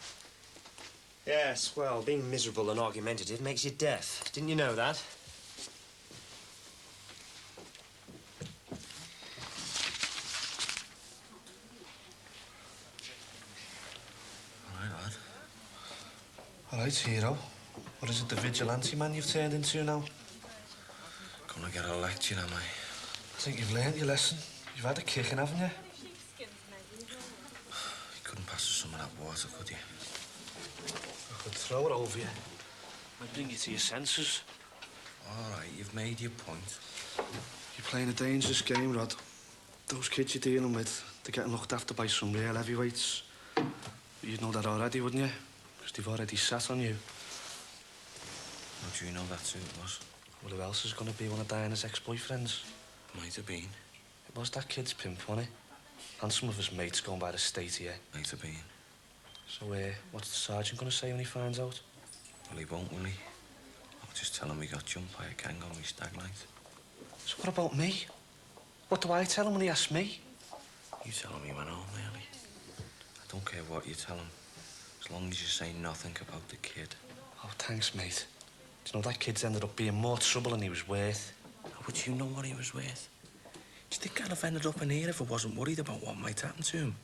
Yes, well, being miserable and argumentative makes you deaf. Didn't you know that? All right, lad. All right, hero. What is it, the vigilante man you've turned into now? Gonna get a lecture, am I? I think you've learned your lesson. You've had a kicking, haven't you? You couldn't pass us some of that water, could you? I could throw it over you. Might bring you to your senses. All right, you've made your point. You're playing a dangerous game, Rod. Those kids you're dealing with, they're getting looked after by some real heavyweights. But you'd know that already, wouldn't you? Because they've already sat on you. How do you know that's who it was? Well, who else is going to be one of Diana's ex-boyfriends? Might have been. It was that kid's pimp, wasn't it? And some of his mates going by the state here. Might have been. So, what's the sergeant going to say when he finds out? Well, he won't, will he? I'll just tell him we got jumped by a gang on my stag night. So what about me? What do I tell him when he asks me? You tell him he went home early. I don't care what you tell him, as long as you say nothing about the kid. Oh, thanks, mate. Do you know that kid's ended up being more trouble than he was worth? How would you know what he was worth? Do you think I'd have ended up in here if I wasn't worried about what might happen to him?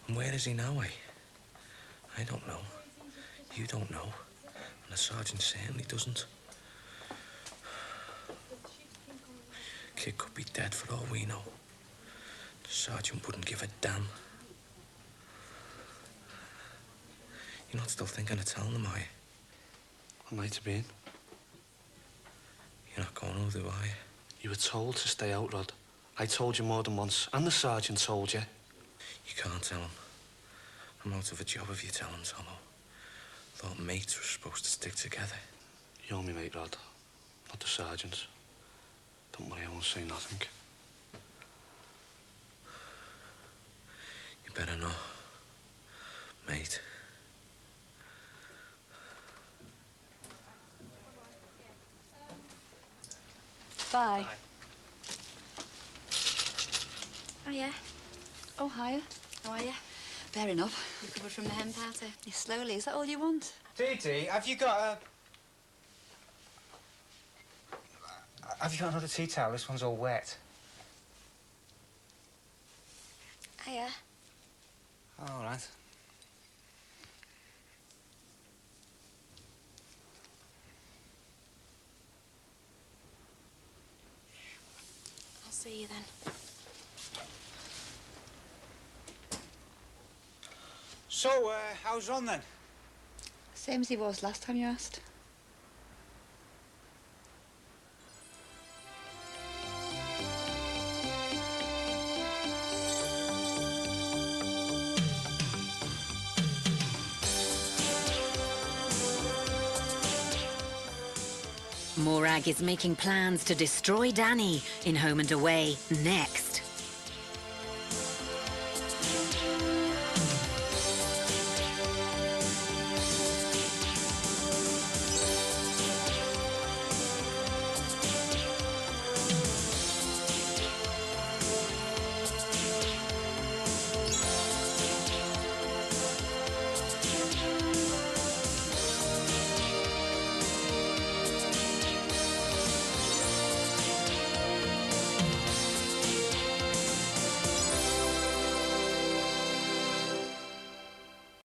And where is he now, eh? I don't know. You don't know. And the sergeant certainly doesn't. Kid could be dead for all we know. The sergeant wouldn't give a damn. You're not still thinking of telling them, are you? I might have been. You're not going over, are you? You were told to stay out, Rod. I told you more than once, and the sergeant told you. You can't tell him. I'm out of a job if you tell him, Tomo. Thought mates were supposed to stick together. You're me mate, Rod. Not the sergeant. Don't worry, I won't say nothing. You better not, mate. Bye. Hiya. Oh, hiya. How are you? Fair enough. Recovered from the hen party? Yeah, slowly. Is that all you want? Dee, have you got another tea towel? This one's all wet. Hiya. All right. I'll see you then. So, how's Ron then? Same as he was last time you asked. Morag is making plans to destroy Danny in Home and Away next.